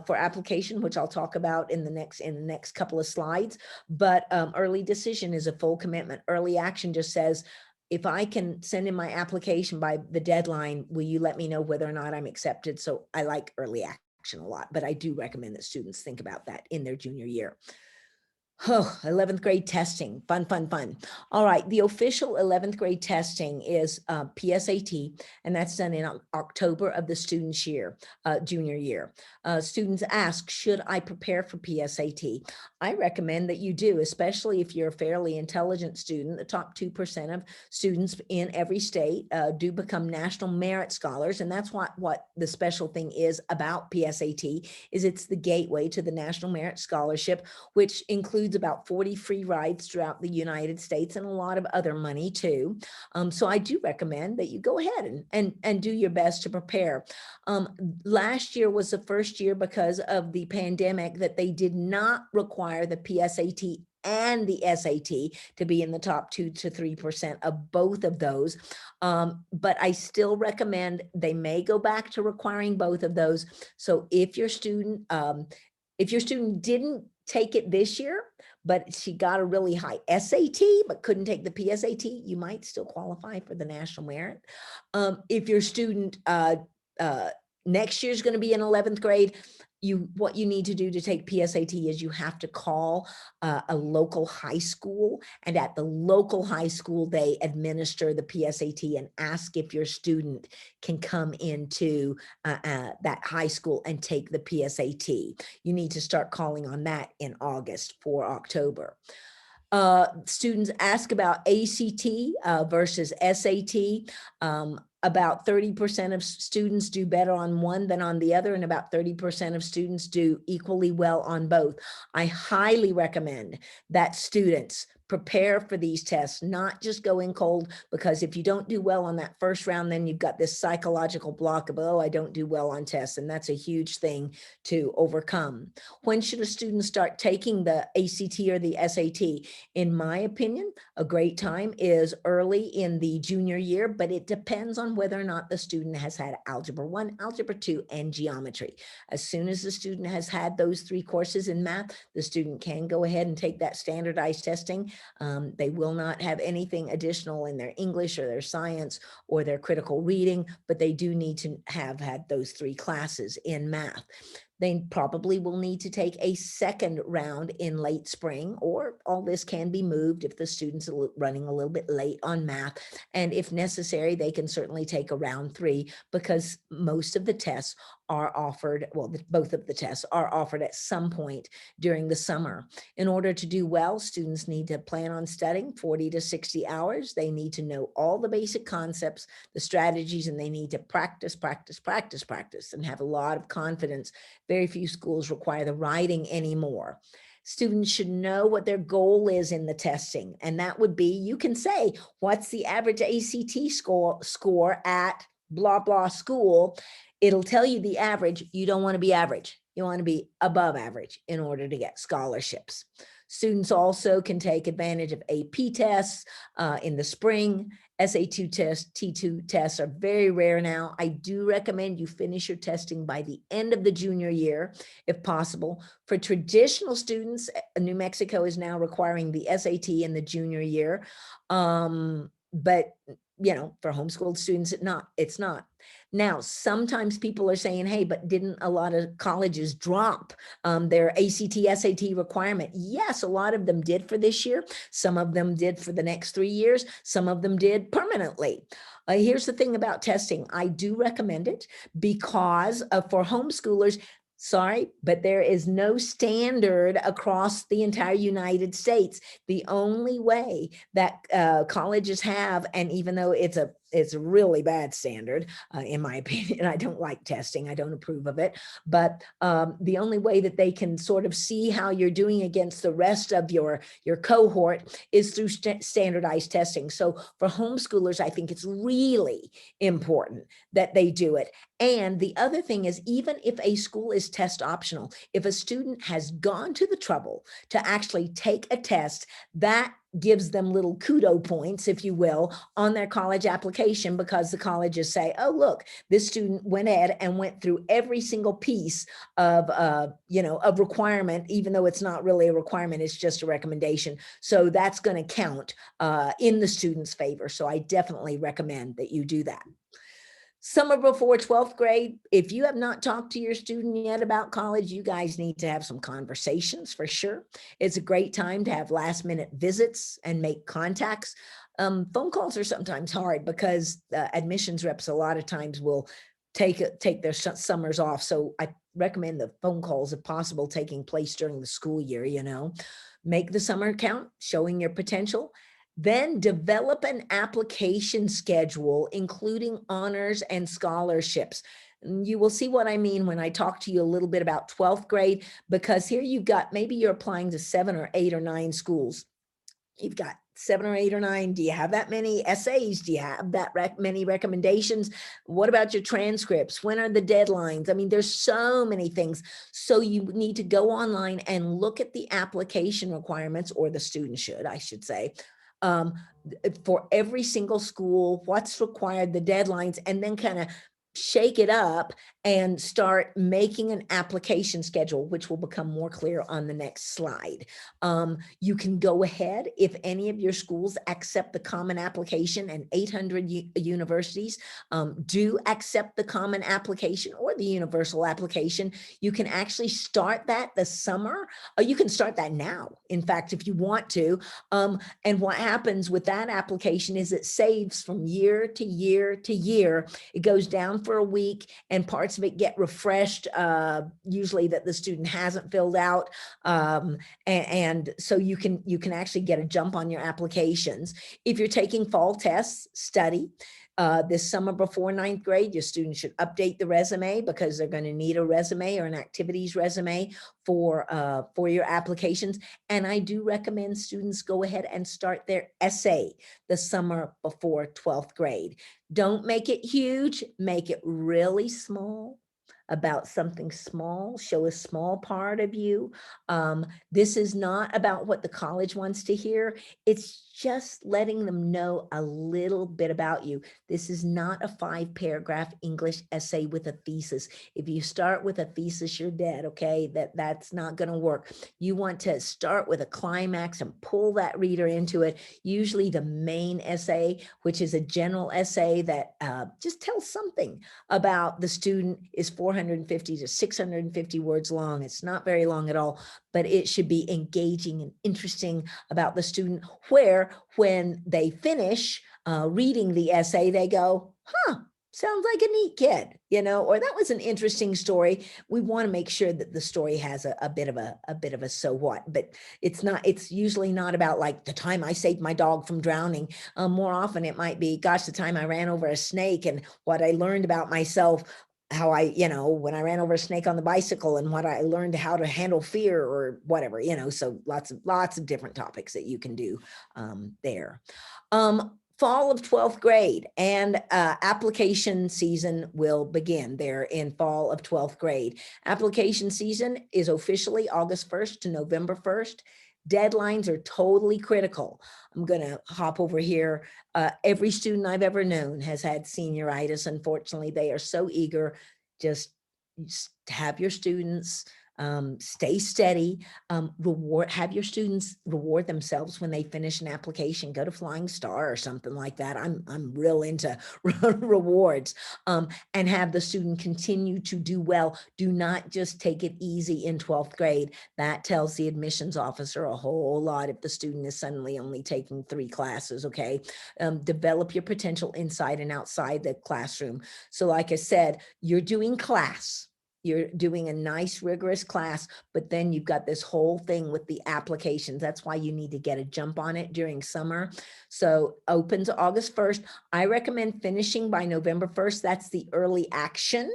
for application, which I'll talk about in the next couple of slides. But early decision is a full commitment. Early action just says, if I can send in my application by the deadline, will you let me know whether or not I'm accepted? So I like early action a lot, but I do recommend that students think about that in their junior year. Oh, 11th grade testing, fun, fun, fun. All right, the official 11th grade testing is PSAT, and that's done in October of the student's year, junior year. Students ask, should I prepare for PSAT? I recommend that you do, especially if you're a fairly intelligent student. The top 2% of students in every state do become national merit scholars, and that's what the special thing is about PSAT, is it's the gateway to the National Merit Scholarship, which includes about 40 free rides throughout the United States and a lot of other money too. So I do recommend that you go ahead and do your best to prepare. Last year was the first year because of the pandemic that they did not require the PSAT and the SAT to be in the top 2 to 3% of both of those. But I still recommend they may go back to requiring both of those. So if your student didn't take it this year, but she got a really high SAT, but couldn't take the PSAT, you might still qualify for the national merit. If your student next year is going to be in 11th grade, what you need to do to take PSAT is you have to call a local high school, and at the local high school, they administer the PSAT and ask if your student can come into that high school and take the PSAT. You need to start calling on that in August for October. Students ask about ACT versus SAT. About 30% of students do better on one than on the other, and about 30% of students do equally well on both. I highly recommend that students prepare for these tests, not just go in cold, because if you don't do well on that first round, then you've got this psychological block of, oh, I don't do well on tests. And that's a huge thing to overcome. When should a student start taking the ACT or the SAT? In my opinion, a great time is early in the junior year, but it depends on whether or not the student has had Algebra 1, Algebra 2, and Geometry. As soon as the student has had those 3 courses in math, the student can go ahead and take that standardized testing. They will not have anything additional in their English or their science or their critical reading, but they do need to have had those 3 classes in math. They probably will need to take a second round in late spring, or all this can be moved if the student's running a little bit late on math. And if necessary, they can certainly take a round 3, because most of the tests are offered, well, both of the tests are offered at some point during the summer. In order to do well, students need to plan on studying 40 to 60 hours. They need to know all the basic concepts, the strategies, and they need to practice, practice, practice, practice, and have a lot of confidence. Very few schools require the writing anymore. Students should know what their goal is in the testing. And that would be, you can say, what's the average ACT score at blah, blah school? It'll tell you the average. You don't want to be average. You want to be above average in order to get scholarships. Students also can take advantage of AP tests in the spring. SAT tests, T2 tests are very rare now. I do recommend you finish your testing by the end of the junior year, if possible. For traditional students, New Mexico is now requiring the SAT in the junior year. But you know, for homeschooled students, it's not. Now, sometimes people are saying, hey, but didn't a lot of colleges drop their ACT, SAT requirement? Yes, a lot of them did for this year. Some of them did for the next 3 years. Some of them did permanently. Here's the thing about testing. I do recommend it because for homeschoolers, Sorry, but there is no standard across the entire United States. The only way that colleges have, and even though it's a really bad standard, in my opinion, I don't like testing, I don't approve of it, but the only way that they can sort of see how you're doing against the rest of your cohort is through standardized testing. So for homeschoolers, I think it's really important that they do it. And the other thing is, even if a school is test optional, if a student has gone to the trouble to actually take a test, that gives them little kudo points, if you will, on their college application, because the colleges say, oh, look, this student went ahead and went through every single piece of, of requirement, even though it's not really a requirement, it's just a recommendation. So that's going to count in the student's favor. So I definitely recommend that you do that. Summer before 12th grade, if you have not talked to your student yet about college, you guys need to have some conversations for sure. It's a great time to have last minute visits and make contacts. Phone calls are sometimes hard because admissions reps a lot of times will take their summers off. So I recommend the phone calls, if possible, taking place during the school year, make the summer count, showing your potential. Then develop an application schedule, including honors and scholarships. And you will see what I mean when I talk to you a little bit about 12th grade, because here you've got, maybe you're applying to 7 or 8 or 9 schools. You've got 7 or 8 or 9. Do you have that many essays? Do you have that many recommendations? What about your transcripts? When are the deadlines? I mean, there's so many things. So you need to go online and look at the application requirements, or the student should, I should say, for every single school, what's required, the deadlines, and then kind of shake it up and start making an application schedule, which will become more clear on the next slide. You can go ahead, if any of your schools accept the common application, and 800 universities do accept the common application or the universal application, you can actually start that this summer, or you can start that now, in fact, if you want to. And what happens with that application is it saves from year to year to year. It goes down for a week, and parts of it get refreshed, usually that the student hasn't filled out. And so you can actually get a jump on your applications. If you're taking fall tests, study. This summer before 9th grade, your students should update the resume, because they're going to need a resume or an activities resume for your applications. And I do recommend students go ahead and start their essay the summer before 12th grade. Don't make it huge, make it really small, about something small, show a small part of you. This is not about what the college wants to hear. It's just letting them know a little bit about you. This is not a 5-paragraph English essay with a thesis. If you start with a thesis, you're dead, okay? That's not going to work. You want to start with a climax and pull that reader into it. Usually the main essay, which is a general essay that just tells something about the student, is 450 to 650 words long. It's not very long at all, but it should be engaging and interesting about the student, where when they finish reading the essay, they go, huh, sounds like a neat kid, or that was an interesting story. We want to make sure that the story has a bit of a so what, but it's usually not about like the time I saved my dog from drowning. More often it might be, gosh, the time I ran over a snake and what I learned about myself, how I, when I ran over a snake on the bicycle, and what I learned how to handle fear, or whatever, so lots of different topics that you can do there. Fall of 12th grade, and application season will begin there in fall of 12th grade. Application season is officially August 1st to November 1st. Deadlines are totally critical. I'm going to hop over here. Every student I've ever known has had senioritis. Unfortunately, they are so eager. Just have your students stay steady, have your students reward themselves when they finish an application. Go to Flying Star or something like that. I'm real into rewards, and have the student continue to do well. Do not just take it easy in 12th grade. That tells the admissions officer a whole lot if the student is suddenly only taking 3 classes, okay? Develop your potential inside and outside the classroom. So like I said, you're doing class. you're doing a nice rigorous class, but then you've got this whole thing with the applications. That's why you need to get a jump on it during summer. So opens August 1st. I recommend finishing by November 1st. That's the early action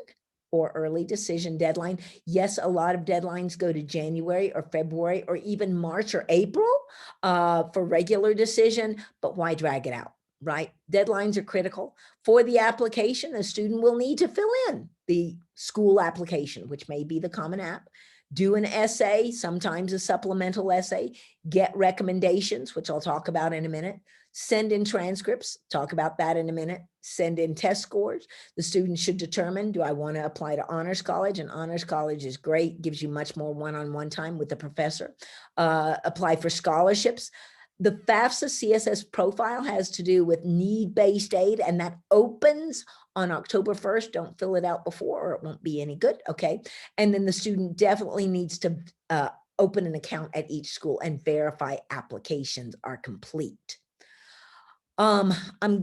or early decision deadline. Yes, a lot of deadlines go to January or February or even March or April for regular decision, but why drag it out, right? Deadlines are critical. For the application, a student will need to fill in the school application, which may be the Common App, do an essay, sometimes a supplemental essay, get recommendations, which I'll talk about in a minute, send in transcripts, talk about that in a minute, send in test scores. The student should determine, do I want to apply to Honors College? And Honors College is great, gives you much more one-on-one time with the professor. Apply for scholarships. The FAFSA CSS profile has to do with need-based aid, and that opens on October 1st. Don't fill it out before or it won't be any good, okay? And then the student definitely needs to open an account at each school and verify applications are complete. I'm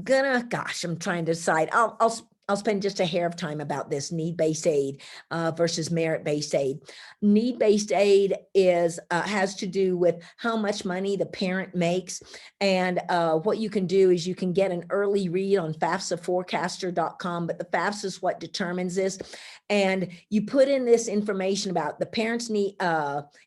trying to decide. I'll spend just a hair of time about this need-based aid versus merit-based aid. Need-based aid is has to do with how much money the parent makes. And what you can do is you can get an early read on FAFSAforecaster.com, but the FAFSA is what determines this. And you put in this information about the parents' need,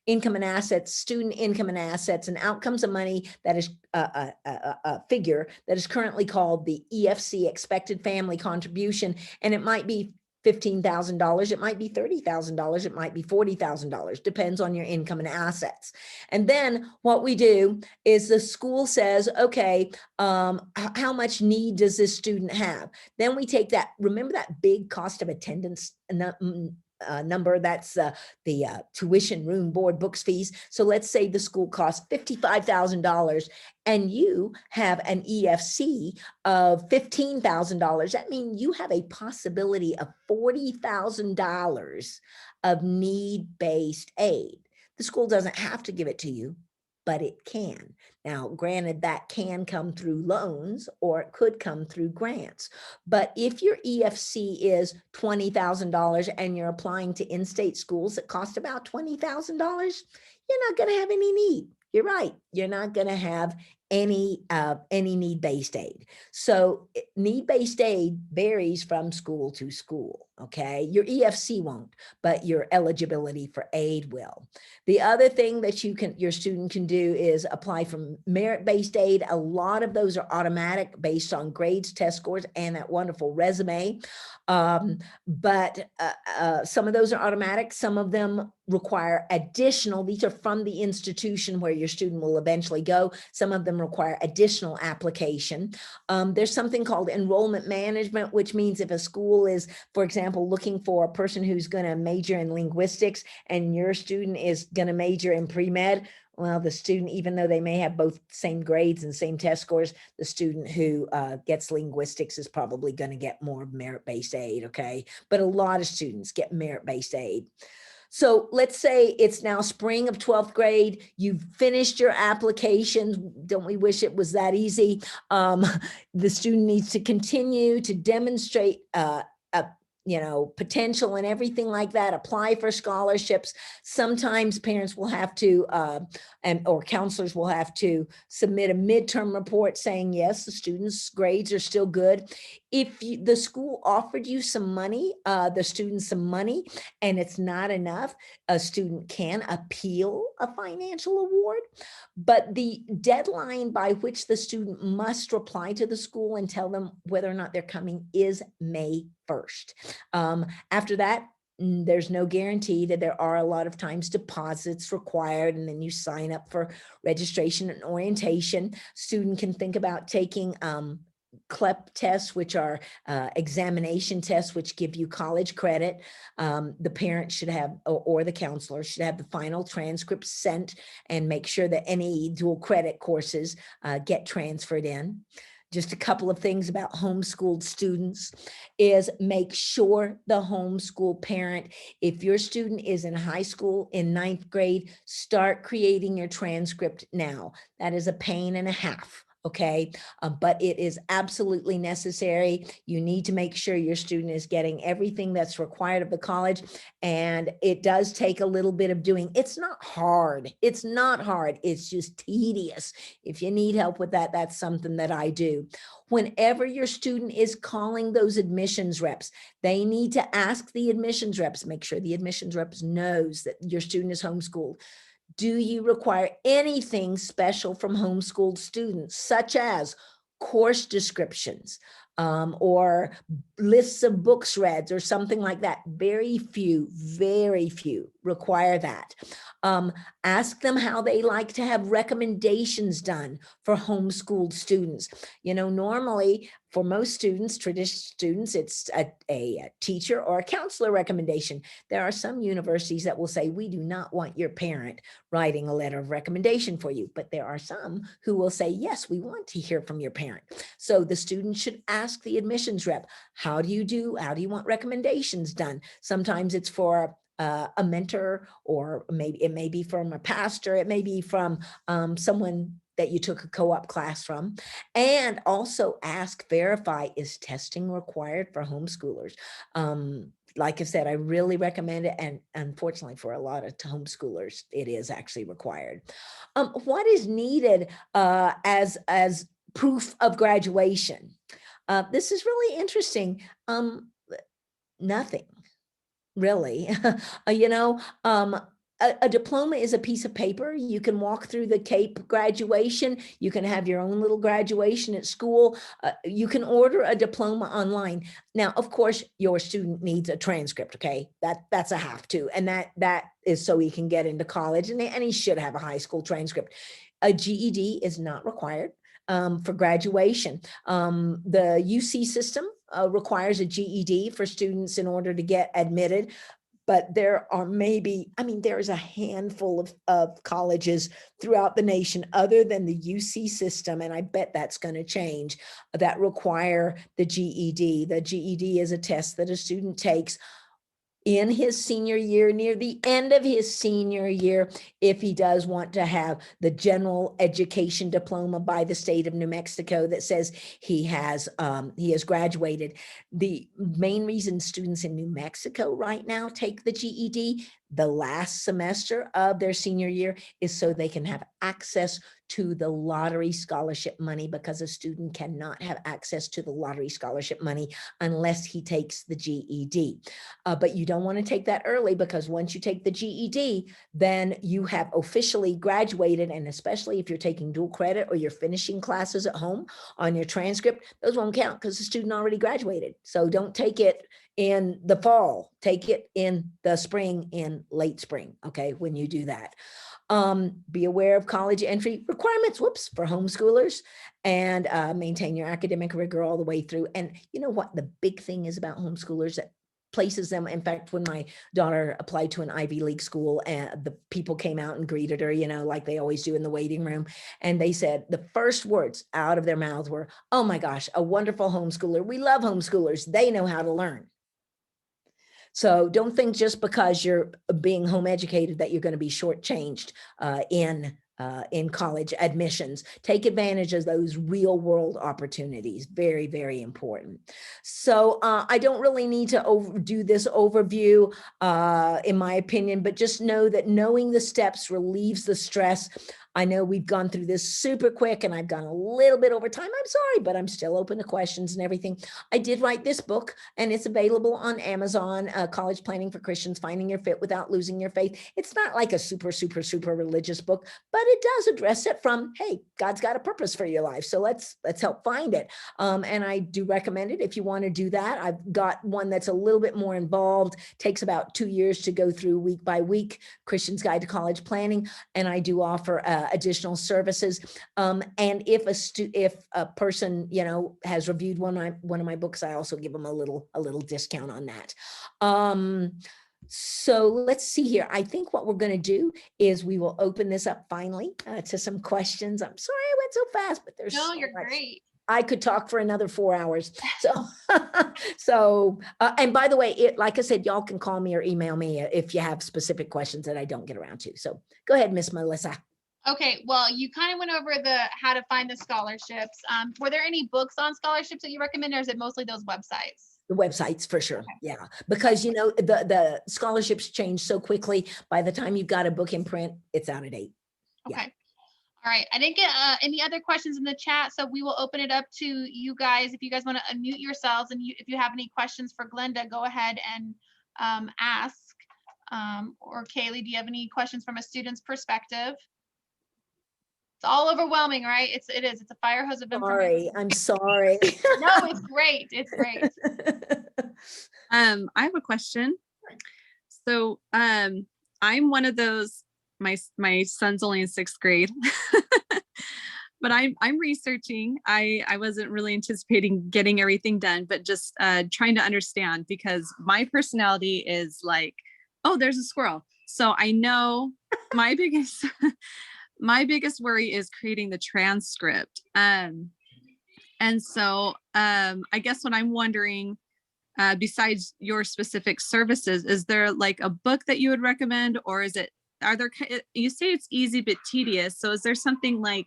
income and assets, student income and assets, and outcomes of money that is a figure that is currently called the EFC, expected family contribution, and it might be $15,000, it might be $30,000, it might be $40,000, depends on your income and assets. And then what we do is the school says, okay, how much need does this student have? Then we take that, remember that big cost of attendance number, that's the tuition, room, board, books, fees. So let's say the school costs $55,000 and you have an EFC of $15,000. That means you have a possibility of $40,000 of need-based aid. The school doesn't have to give it to you, but it can. Now, granted, that can come through loans or it could come through grants. But if your EFC is $20,000 and you're applying to in-state schools that cost about $20,000, you're not going to have any need. You're right. You're not going to have any need-based aid. So need-based aid varies from school to school, okay? Your EFC won't, but your eligibility for aid will. The other thing that your student can do is apply for merit-based aid. A lot of those are automatic based on grades, test scores, and that wonderful resume. But some of those are automatic. Some of them require additional, these are from the institution where your student will eventually go. Some of them require additional application. There's something called enrollment management, which means if a school is, for example, looking for a person who's going to major in linguistics and your student is going to major in pre-med, well, the student, even though they may have both same grades and same test scores, the student who gets linguistics is probably going to get more merit-based aid, okay? But a lot of students get merit-based aid. So let's say it's now spring of 12th grade, you've finished your applications. Don't we wish it was that easy? The student needs to continue to demonstrate potential and everything like that, apply for scholarships. Sometimes parents will have to, or counselors will have to submit a midterm report saying, yes, the student's grades are still good. If the school offered you some money, the student some money, and it's not enough, a student can appeal a financial award. But the deadline by which the student must reply to the school and tell them whether or not they're coming is May 1st. After that, there's no guarantee. That there are a lot of times deposits required, and then you sign up for registration and orientation. Student can think about taking CLEP tests, which are examination tests, which give you college credit. The parent should have, or the counselor should have the final transcript sent and make sure that any dual credit courses get transferred in. Just a couple of things about homeschooled students is make sure the homeschool parent, if your student is in high school in 9th grade, start creating your transcript now. That is a pain and a half. okay? But it is absolutely necessary. You need to make sure your student is getting everything that's required of the college, and it does take a little bit of doing. It's not hard. It's not hard. It's just tedious. If you need help with that, that's something that I do. Whenever your student is calling those admissions reps, they need to ask the admissions reps, make sure the admissions reps knows that your student is homeschooled. Do you require anything special from homeschooled students, such as course descriptions or lists of books read or something like that? Very few require that. Ask them how they like to have recommendations done for homeschooled students. You know, normally for most students, traditional students, it's a teacher or a counselor recommendation. There are some universities that will say, we do not want your parent writing a letter of recommendation for you. But there are some who will say, yes, we want to hear from your parent. So the student should ask the admissions rep, how do you want recommendations done? Sometimes it's for a mentor, or maybe it may be from a pastor, it may be from someone that you took a co-op class from. And also ask, verify, is testing required for homeschoolers? Like I said, I really recommend it. And unfortunately for a lot of homeschoolers, it is actually required. What is needed as proof of graduation? This is really interesting. Nothing. Really. You know, a diploma is a piece of paper. You can walk through the CAPE graduation. You can have your own little graduation at school. You can order a diploma online. Now, of course, your student needs a transcript, okay? That's a have to, and that is so he can get into college, and he should have a high school transcript. A GED is not required for graduation. The UC system requires a GED for students in order to get admitted. But there are there's a handful of colleges throughout the nation other than the UC system, and I bet that's going to change, that require the GED. The GED is a test that a student takes in his senior year, near the end of his senior year, if he does want to have the general education diploma by the state of New Mexico that says he has graduated. The main reason students in New Mexico right now take the GED the last semester of their senior year is so they can have access to the lottery scholarship money, because a student cannot have access to the lottery scholarship money unless he takes the GED. But you don't want to take that early, because once you take the GED, then you have officially graduated. And especially if you're taking dual credit or you're finishing classes at home on your transcript, those won't count because the student already graduated. So don't take it in the fall, take it in the spring, in late spring, okay, when you do that. Be aware of college entry requirements, for homeschoolers, and maintain your academic rigor all the way through. And you know what the big thing is about homeschoolers that places them. In fact, when my daughter applied to an Ivy League school, and the people came out and greeted her, you know, like they always do in the waiting room. And they said the first words out of their mouths were, "Oh my gosh, a wonderful homeschooler. We love homeschoolers. They know how to learn." So don't think just because you're being home educated that you're going to be shortchanged in college admissions. Take advantage of those real world opportunities. Very, very important. So I don't really need to do this overview, in my opinion, but just know that knowing the steps relieves the stress. I know we've gone through this super quick and I've gone a little bit over time. I'm sorry, but I'm still open to questions and everything. I did write this book and it's available on Amazon, College Planning for Christians, Finding Your Fit Without Losing Your Faith. It's not like a super religious book, but it does address it from, hey, God's got a purpose for your life. So let's help find it. And I do recommend it if you want to do that. I've got one that's a little bit more involved, takes about 2 years to go through week by week, Christian's Guide to College Planning. And I do offer additional services. And if a person, you know, has reviewed one of my books, I also give them a little discount on that. So let's see here. I think what we're going to do is we will open this up finally to some questions. I'm sorry I went so fast, but there's No, so you're much. great. I could talk for another 4 hours. So, and by the way, like I said, y'all can call me or email me if you have specific questions that I don't get around to. So go ahead, Miss Melissa. Okay, well, you kind of went over the how to find the scholarships. Were there any books on scholarships that you recommend, or is it mostly those websites? The websites for sure. Okay. Yeah. Because, you know, the scholarships change so quickly. By the time you've got a book in print, it's out of date. Yeah. Okay. All right. I didn't get any other questions in the chat, so we will open it up to you guys. If you guys want to unmute yourselves, and if you have any questions for Glenda, go ahead and ask. Or Kaylee, do you have any questions from a student's perspective? It's all overwhelming, right? It is. It's a fire hose of information. Sorry. I'm sorry. No, it's great. It's great. I have a question. So I'm one of those, my son's only in 6th grade, but I'm researching. I wasn't really anticipating getting everything done, but just trying to understand, because my personality is like, oh, there's a squirrel. So I know my biggest my biggest worry is creating the transcript. And so I guess what I'm wondering, besides your specific services, is there like a book that you would recommend, or you say it's easy but tedious, so is there something like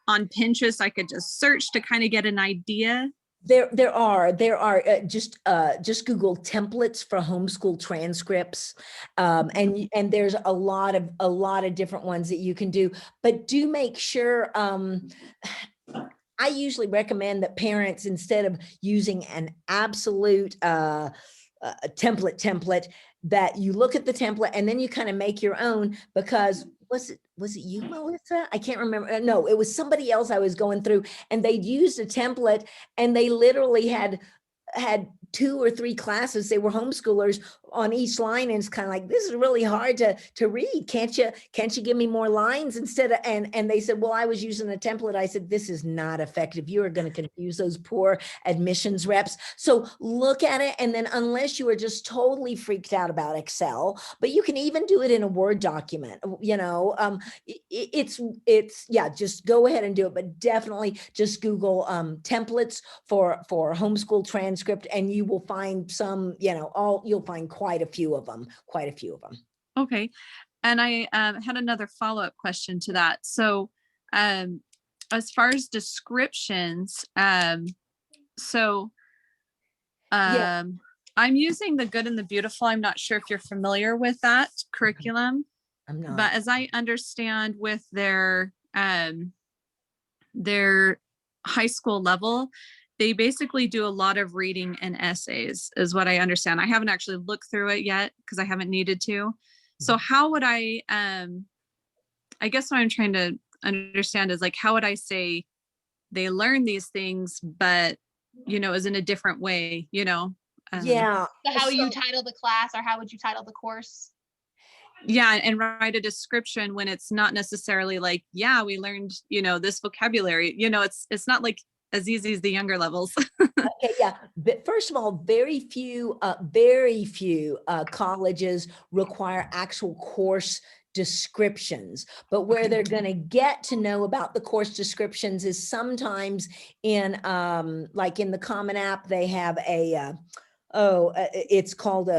on Pinterest I could just search to kind of get an idea? There are just Google templates for homeschool transcripts, and there's a lot of different ones that you can do, but do make sure. I usually recommend that parents, instead of using an absolute template, that you look at the template and then you kind of make your own, because was it you, Melissa? I can't remember. No, it was somebody else I was going through, and they'd used a template, and they literally had 2 or 3 classes. They were homeschoolers on each line, and it's kind of like, this is really hard to read. Can't you give me more lines instead of, and they said, well, I was using a template. I said, this is not effective. You are going to confuse those poor admissions reps. So look at it, and then unless you are just totally freaked out about Excel, but you can even do it in a Word document, you know, it's yeah, just go ahead and do it, but definitely just Google templates for homeschool transcript, and you will find some, you know, you'll find quite a few of them. Okay. And I had another follow-up question to that. So as far as descriptions, so I'm using The Good and the Beautiful. I'm not sure if you're familiar with that curriculum. I'm not. But as I understand, with their high school level, they basically do a lot of reading and essays, is what I understand. I haven't actually looked through it yet because I haven't needed to. So how would I guess what I'm trying to understand is, like, how would I say they learn these things, but, you know, is in a different way, you know? Yeah. So how you title the class, or how would you title the course? Yeah, and write a description when it's not necessarily like, yeah, we learned, you know, this vocabulary. You know, it's not like as easy as the younger levels. Okay, yeah. But first of all, very few colleges require actual course descriptions, but where they're going to get to know about the course descriptions is sometimes in like in the Common App, they have it's called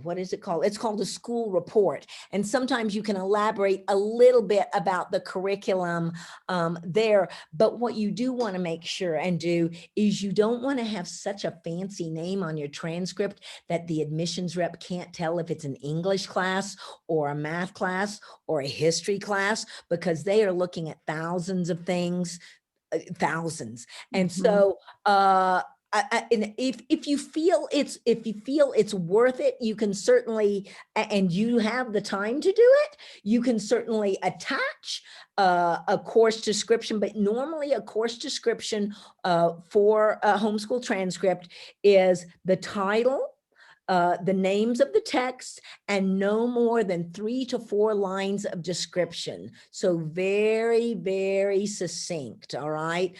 what is it called? It's called a school report. And sometimes you can elaborate a little bit about the curriculum there. But what you do want to make sure and do is, you don't want to have such a fancy name on your transcript that the admissions rep can't tell if it's an English class or a math class or a history class, because they are looking at thousands of things, thousands. And so, and if you feel it's worth it, you can certainly, and you have the time to do it, you can certainly attach a course description. But normally a course description for a homeschool transcript is the title, the names of the text, and no more than 3 to 4 lines of description. So very, very succinct. All right.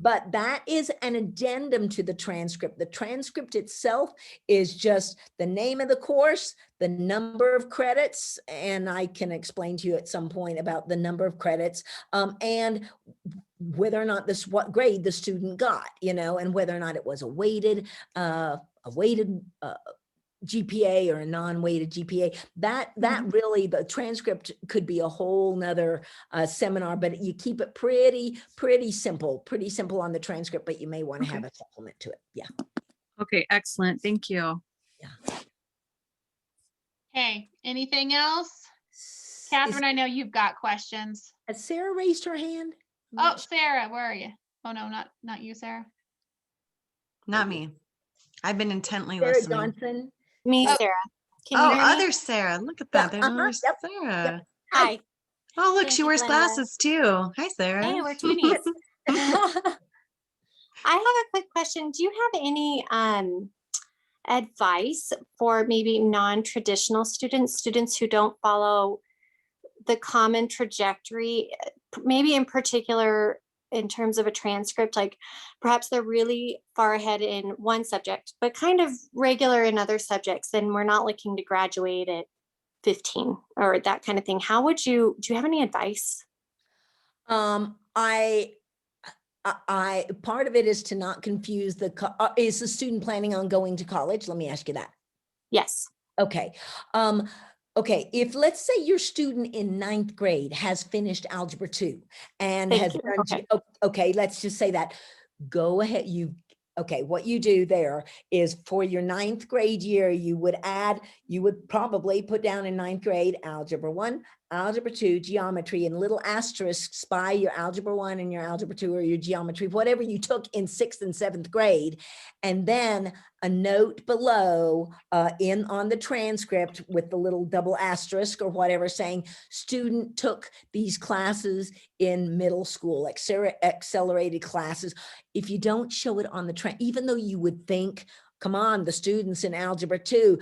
But that is an addendum to the transcript. The transcript itself is just the name of the course, the number of credits, and I can explain to you at some point about the number of credits, and whether or not what grade the student got, you know, and whether or not it was a weighted GPA or a non-weighted GPA, that really, the transcript could be a whole nother seminar, but you keep it pretty simple on the transcript, but you may want to have a supplement to it. Yeah. Okay, excellent. Thank you. Yeah. Hey, anything else? Catherine, I know you've got questions. Has Sarah raised her hand? Oh, Sarah, where are you? Oh, no, not you, Sarah. Not me. I've been intently Sarah listening. Johnson. Me, Oh. Sarah. Can Oh, you hear me? other Sarah. Look at that. There's another Yep. Sarah. Hi. Oh, look, Thank she you, wears Glenda. glasses too. Hi, Sarah. Hey, we're twinnies. I have a quick question. Do you have any advice for maybe non-traditional students who don't follow the common trajectory, maybe in particular in terms of a transcript, like perhaps they're really far ahead in one subject, but kind of regular in other subjects, and we're not looking to graduate at 15 or that kind of thing. How would do you have any advice? I part of it is to not confuse is the student planning on going to college? Let me ask you that. Yes. Okay. Okay, if let's say your student in 9th grade has finished Algebra 2 and Thank has you. done, Okay. okay, let's just say that, go ahead, what you do there is for your 9th grade year, you would probably put down in 9th grade, Algebra 1, Algebra 2, geometry, and little asterisks by your Algebra 1 and your Algebra 2 or your geometry, whatever you took in 6th and 7th grade. And then a note below on the transcript with the little double asterisk or whatever saying, student took these classes in middle school, accelerated classes. If you don't show it on the even though you would think, come on, the students in Algebra 2,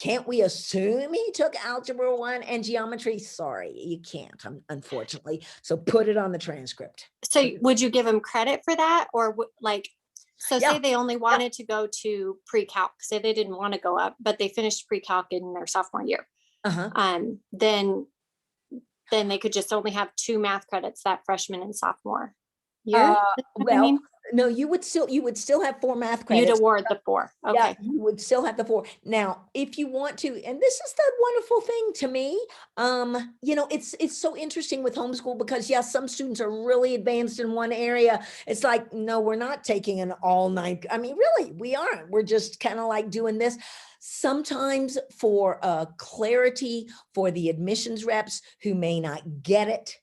can't we assume he took Algebra 1 and geometry? Sorry, you can't, unfortunately. So put it on the transcript. So would you give them credit for that, or so Yeah. say they only wanted to go to pre-calc, say they didn't want to go up, but they finished pre-calc in their sophomore year. Then they could just only have 2 math credits that freshman and sophomore year. Well, no, you would still have 4 math credits. You'd award the 4. Okay. Yeah, you would still have the 4. Now, if you want to, and this is the wonderful thing to me, it's so interesting with homeschool because yes, some students are really advanced in one area. It's like, no, we're not taking an all night. I mean, really, we aren't. We're just kind of like doing this. Sometimes for clarity for the admissions reps who may not get it,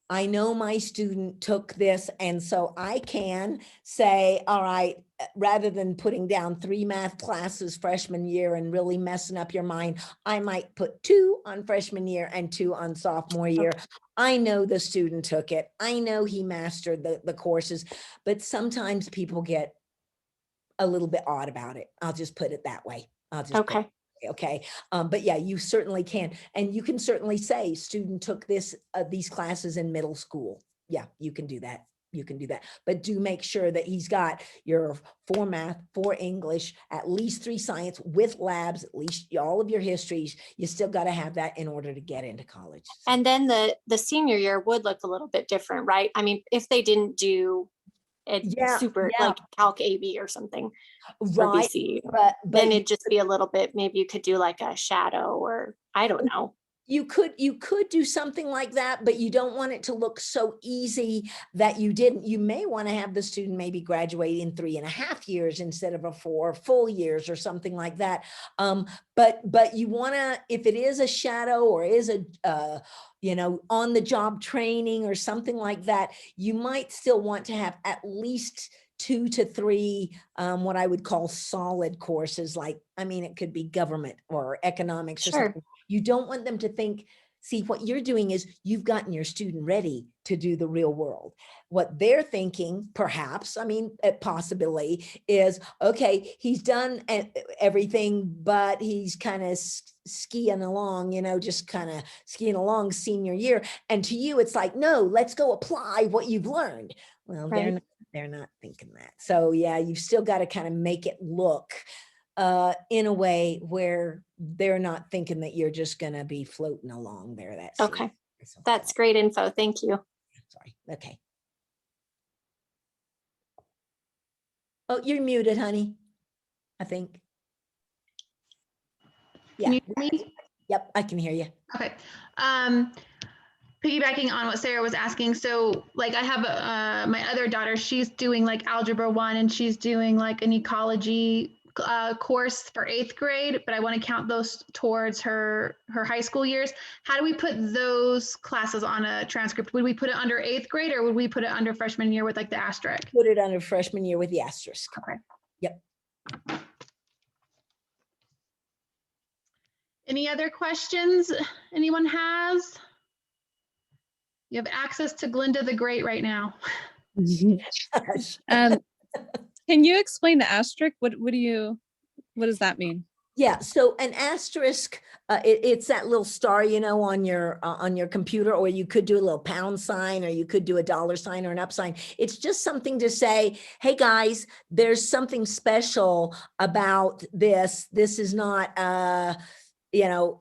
I know my student took this, and so I can say, all right, rather than putting down 3 math classes freshman year and really messing up your mind, I might put 2 on freshman year and 2 on sophomore year. I know the student took it. I know he mastered the courses, but sometimes people get a little bit odd about it. I'll just put it that way. Okay. Okay. But yeah, you certainly can. And you can certainly say student took these classes in middle school. Yeah, you can do that. You can do that. But do make sure that he's got your 4 math, 4 English, at least 3 science with labs, at least all of your histories. You still got to have that in order to get into college. So. And then the senior year would look a little bit different, right? I mean, if they didn't do it like Calc AB or something, right? BC, but then it'd just be a little bit. Maybe you could do like a shadow, or I don't know. You could do something like that, but you don't want it to look so easy that you didn't. You may want to have the student maybe graduate in 3.5 years instead of 4 full years or something like that. But you want to, if it is a shadow or is a on the job training or something like that, you might still want to have at least 2 to 3 what I would call solid courses. Like, I mean, it could be government or economics or something. You don't want them to think, see, what you're doing is you've gotten your student ready to do the real world. What they're thinking, perhaps, I mean, a possibility is, okay, he's done everything, but he's kind of skiing along, just kind of skiing along senior year. And to you, it's like, no, let's go apply what you've learned. Well, they're not thinking that. So yeah, you've still got to kind of make it look in a way where they're not thinking that you're just going to be floating along there. That's great info. Thank you. Sorry. Okay. Oh, you're muted, honey. I think. Yeah. Can you hear me? Yep, I can hear you. Okay. Piggybacking on what Sarah was asking, so like I have my other daughter, she's doing like Algebra 1 and she's doing like an ecology course for 8th grade, but I want to count those towards her high school years. How do we put those classes on a transcript? Would we put it under 8th grade or would we put it under freshman year with like the asterisk? Put it under freshman year with the asterisk. Okay. Yep. Any other questions anyone has? You have access to Glenda the Great right now. Can you explain the asterisk? What does that mean? Yeah, so an asterisk, it's that little star, you know, on your computer, or you could do a little pound sign, or you could do a dollar sign or an up sign. It's just something to say, hey guys, there's something special about this. This is not, you know,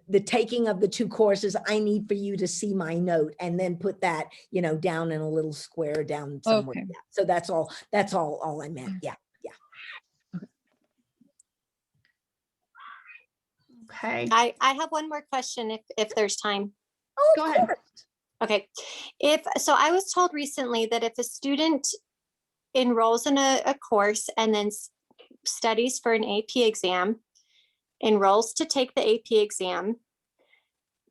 the taking of the 2 courses. I need for you to see my note, and then put that, you know, down in a little square down somewhere. Okay. Yeah. So that's all I meant. Yeah. Okay. I have one more question if there's time. Oh, Go of ahead. course. Okay. So I was told recently that if a student enrolls in a course and then studies for an AP exam, enrolls to take the AP exam,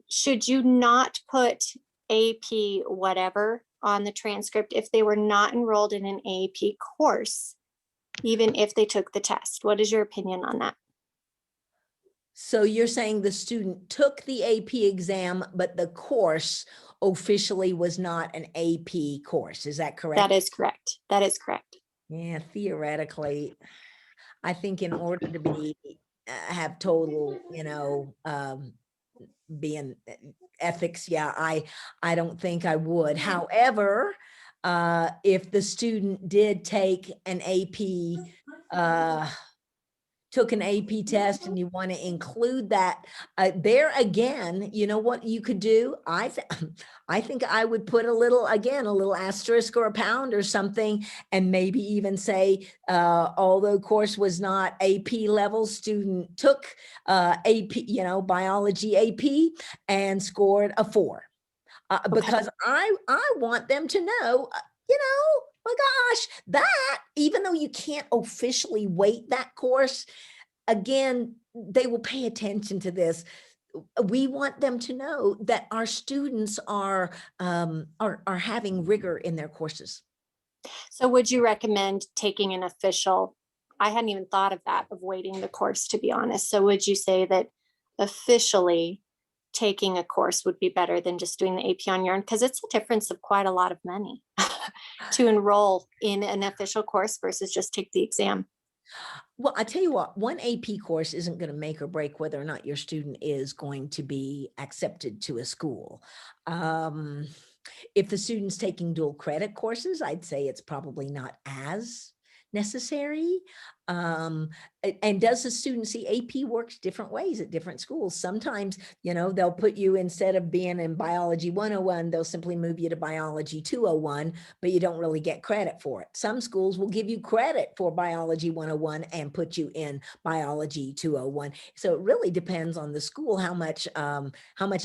should you not put AP whatever on the transcript if they were not enrolled in an AP course, even if they took the test? What is your opinion on that? So you're saying the student took the AP exam, but the course officially was not an AP course. Is that correct? That is correct. That is correct. Yeah, theoretically, I think in order to be have total, you know, being ethics, yeah, I don't think I would. However, if the student did take an AP took an AP test and you want to include that there again, you know what you could do? I think I would put a little asterisk or a pound or something, and maybe even say, although course was not AP level, student took AP, you know, biology AP and scored a 4. Because I want them to know, you know, my gosh, that even though you can't officially weight that course, again, they will pay attention to this. We want them to know that our students are having rigor in their courses. So would you recommend taking an official? I hadn't even thought of that, of weighting the course, to be honest. So would you say that officially taking a course would be better than just doing the AP on your own? Because it's a difference of quite a lot of money to enroll in an official course versus just take the exam. Well, I tell you what, one AP course isn't going to make or break whether or not your student is going to be accepted to a school. If the student's taking dual credit courses, I'd say it's probably not as necessary. And does the student see AP works different ways at different schools? Sometimes, you know, they'll put you, instead of being in biology 101, they'll simply move you to biology 201, but you don't really get credit for it. Some schools will give you credit for biology 101 and put you in biology 201. So it really depends on the school, how much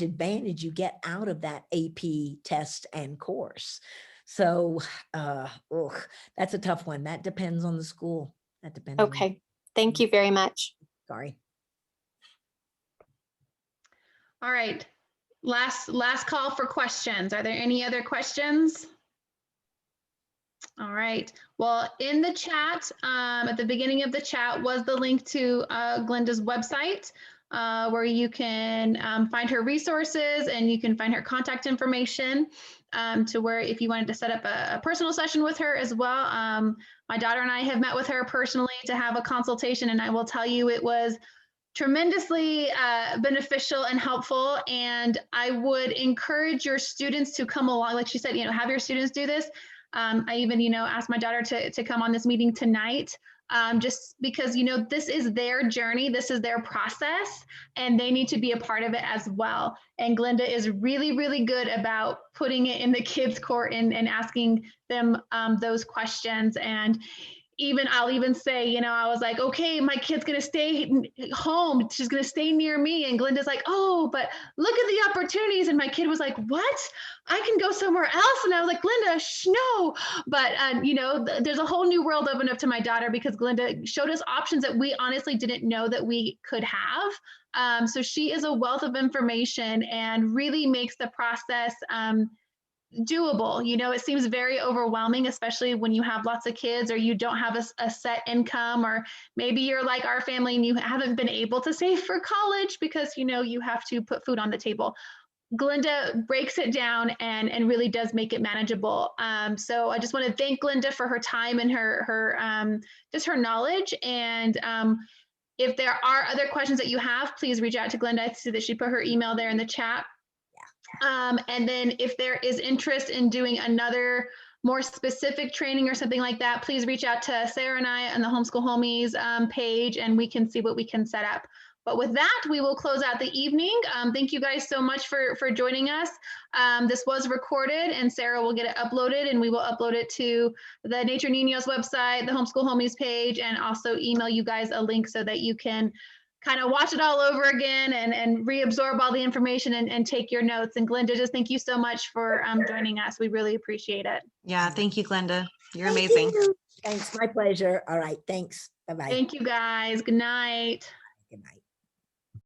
advantage you get out of that AP test and course. So that's a tough one. That depends on the school. That depends. Okay. Thank you very much. Sorry. All right. Last call for questions. Are there any other questions? All right. Well, in the chat, at the beginning of the chat was the link to Glenda's website, where you can find her resources and you can find her contact information, to where if you wanted to set up a personal session with her as well. My daughter and I have met with her personally to have a consultation, and I will tell you it was tremendously beneficial and helpful. And I would encourage your students to come along. Like she said, you know, have your students do this. I even, you know, asked my daughter to come on this meeting tonight, just because, you know, this is their journey, this is their process, and they need to be a part of it as well. And Glenda is really, really good about putting it in the kids' court and asking them those questions. And I'll even say, you know, I was like, okay, my kid's going to stay home. She's going to stay near me. And Glenda's like, oh, but look at the opportunities. And my kid was like, what? I can go somewhere else. And I was like, Glenda, no. But, you know, there's a whole new world opened up to my daughter because Glenda showed us options that we honestly didn't know that we could have. So she is a wealth of information and really makes the process doable. You know, it seems very overwhelming, especially when you have lots of kids or you don't have a set income, or maybe you're like our family and you haven't been able to save for college because, you know, you have to put food on the table. Glenda breaks it down and really does make it manageable. So I just want to thank Glenda for her time and her just her knowledge. And if there are other questions that you have, please reach out to Glenda. I see that she put her email there in the chat. And then if there is interest in doing another more specific training or something like that, please reach out to Sarah and I on the Homeschool Homies page, and we can see what we can set up. But with that, we will close out the evening. Thank you guys so much for joining us. This was recorded, and Sarah will get it uploaded, and we will upload it to the Nature Niños website, the Homeschool Homies page, and also email you guys a link so that you can kind of watch it all over again and reabsorb all the information and take your notes. And Glenda, just thank you so much for joining us. We really appreciate it. Yeah, thank you, Glenda. You're Thank amazing. you. Thanks, my pleasure. All right, thanks. Bye-bye. Thank you guys. Good night. Good night.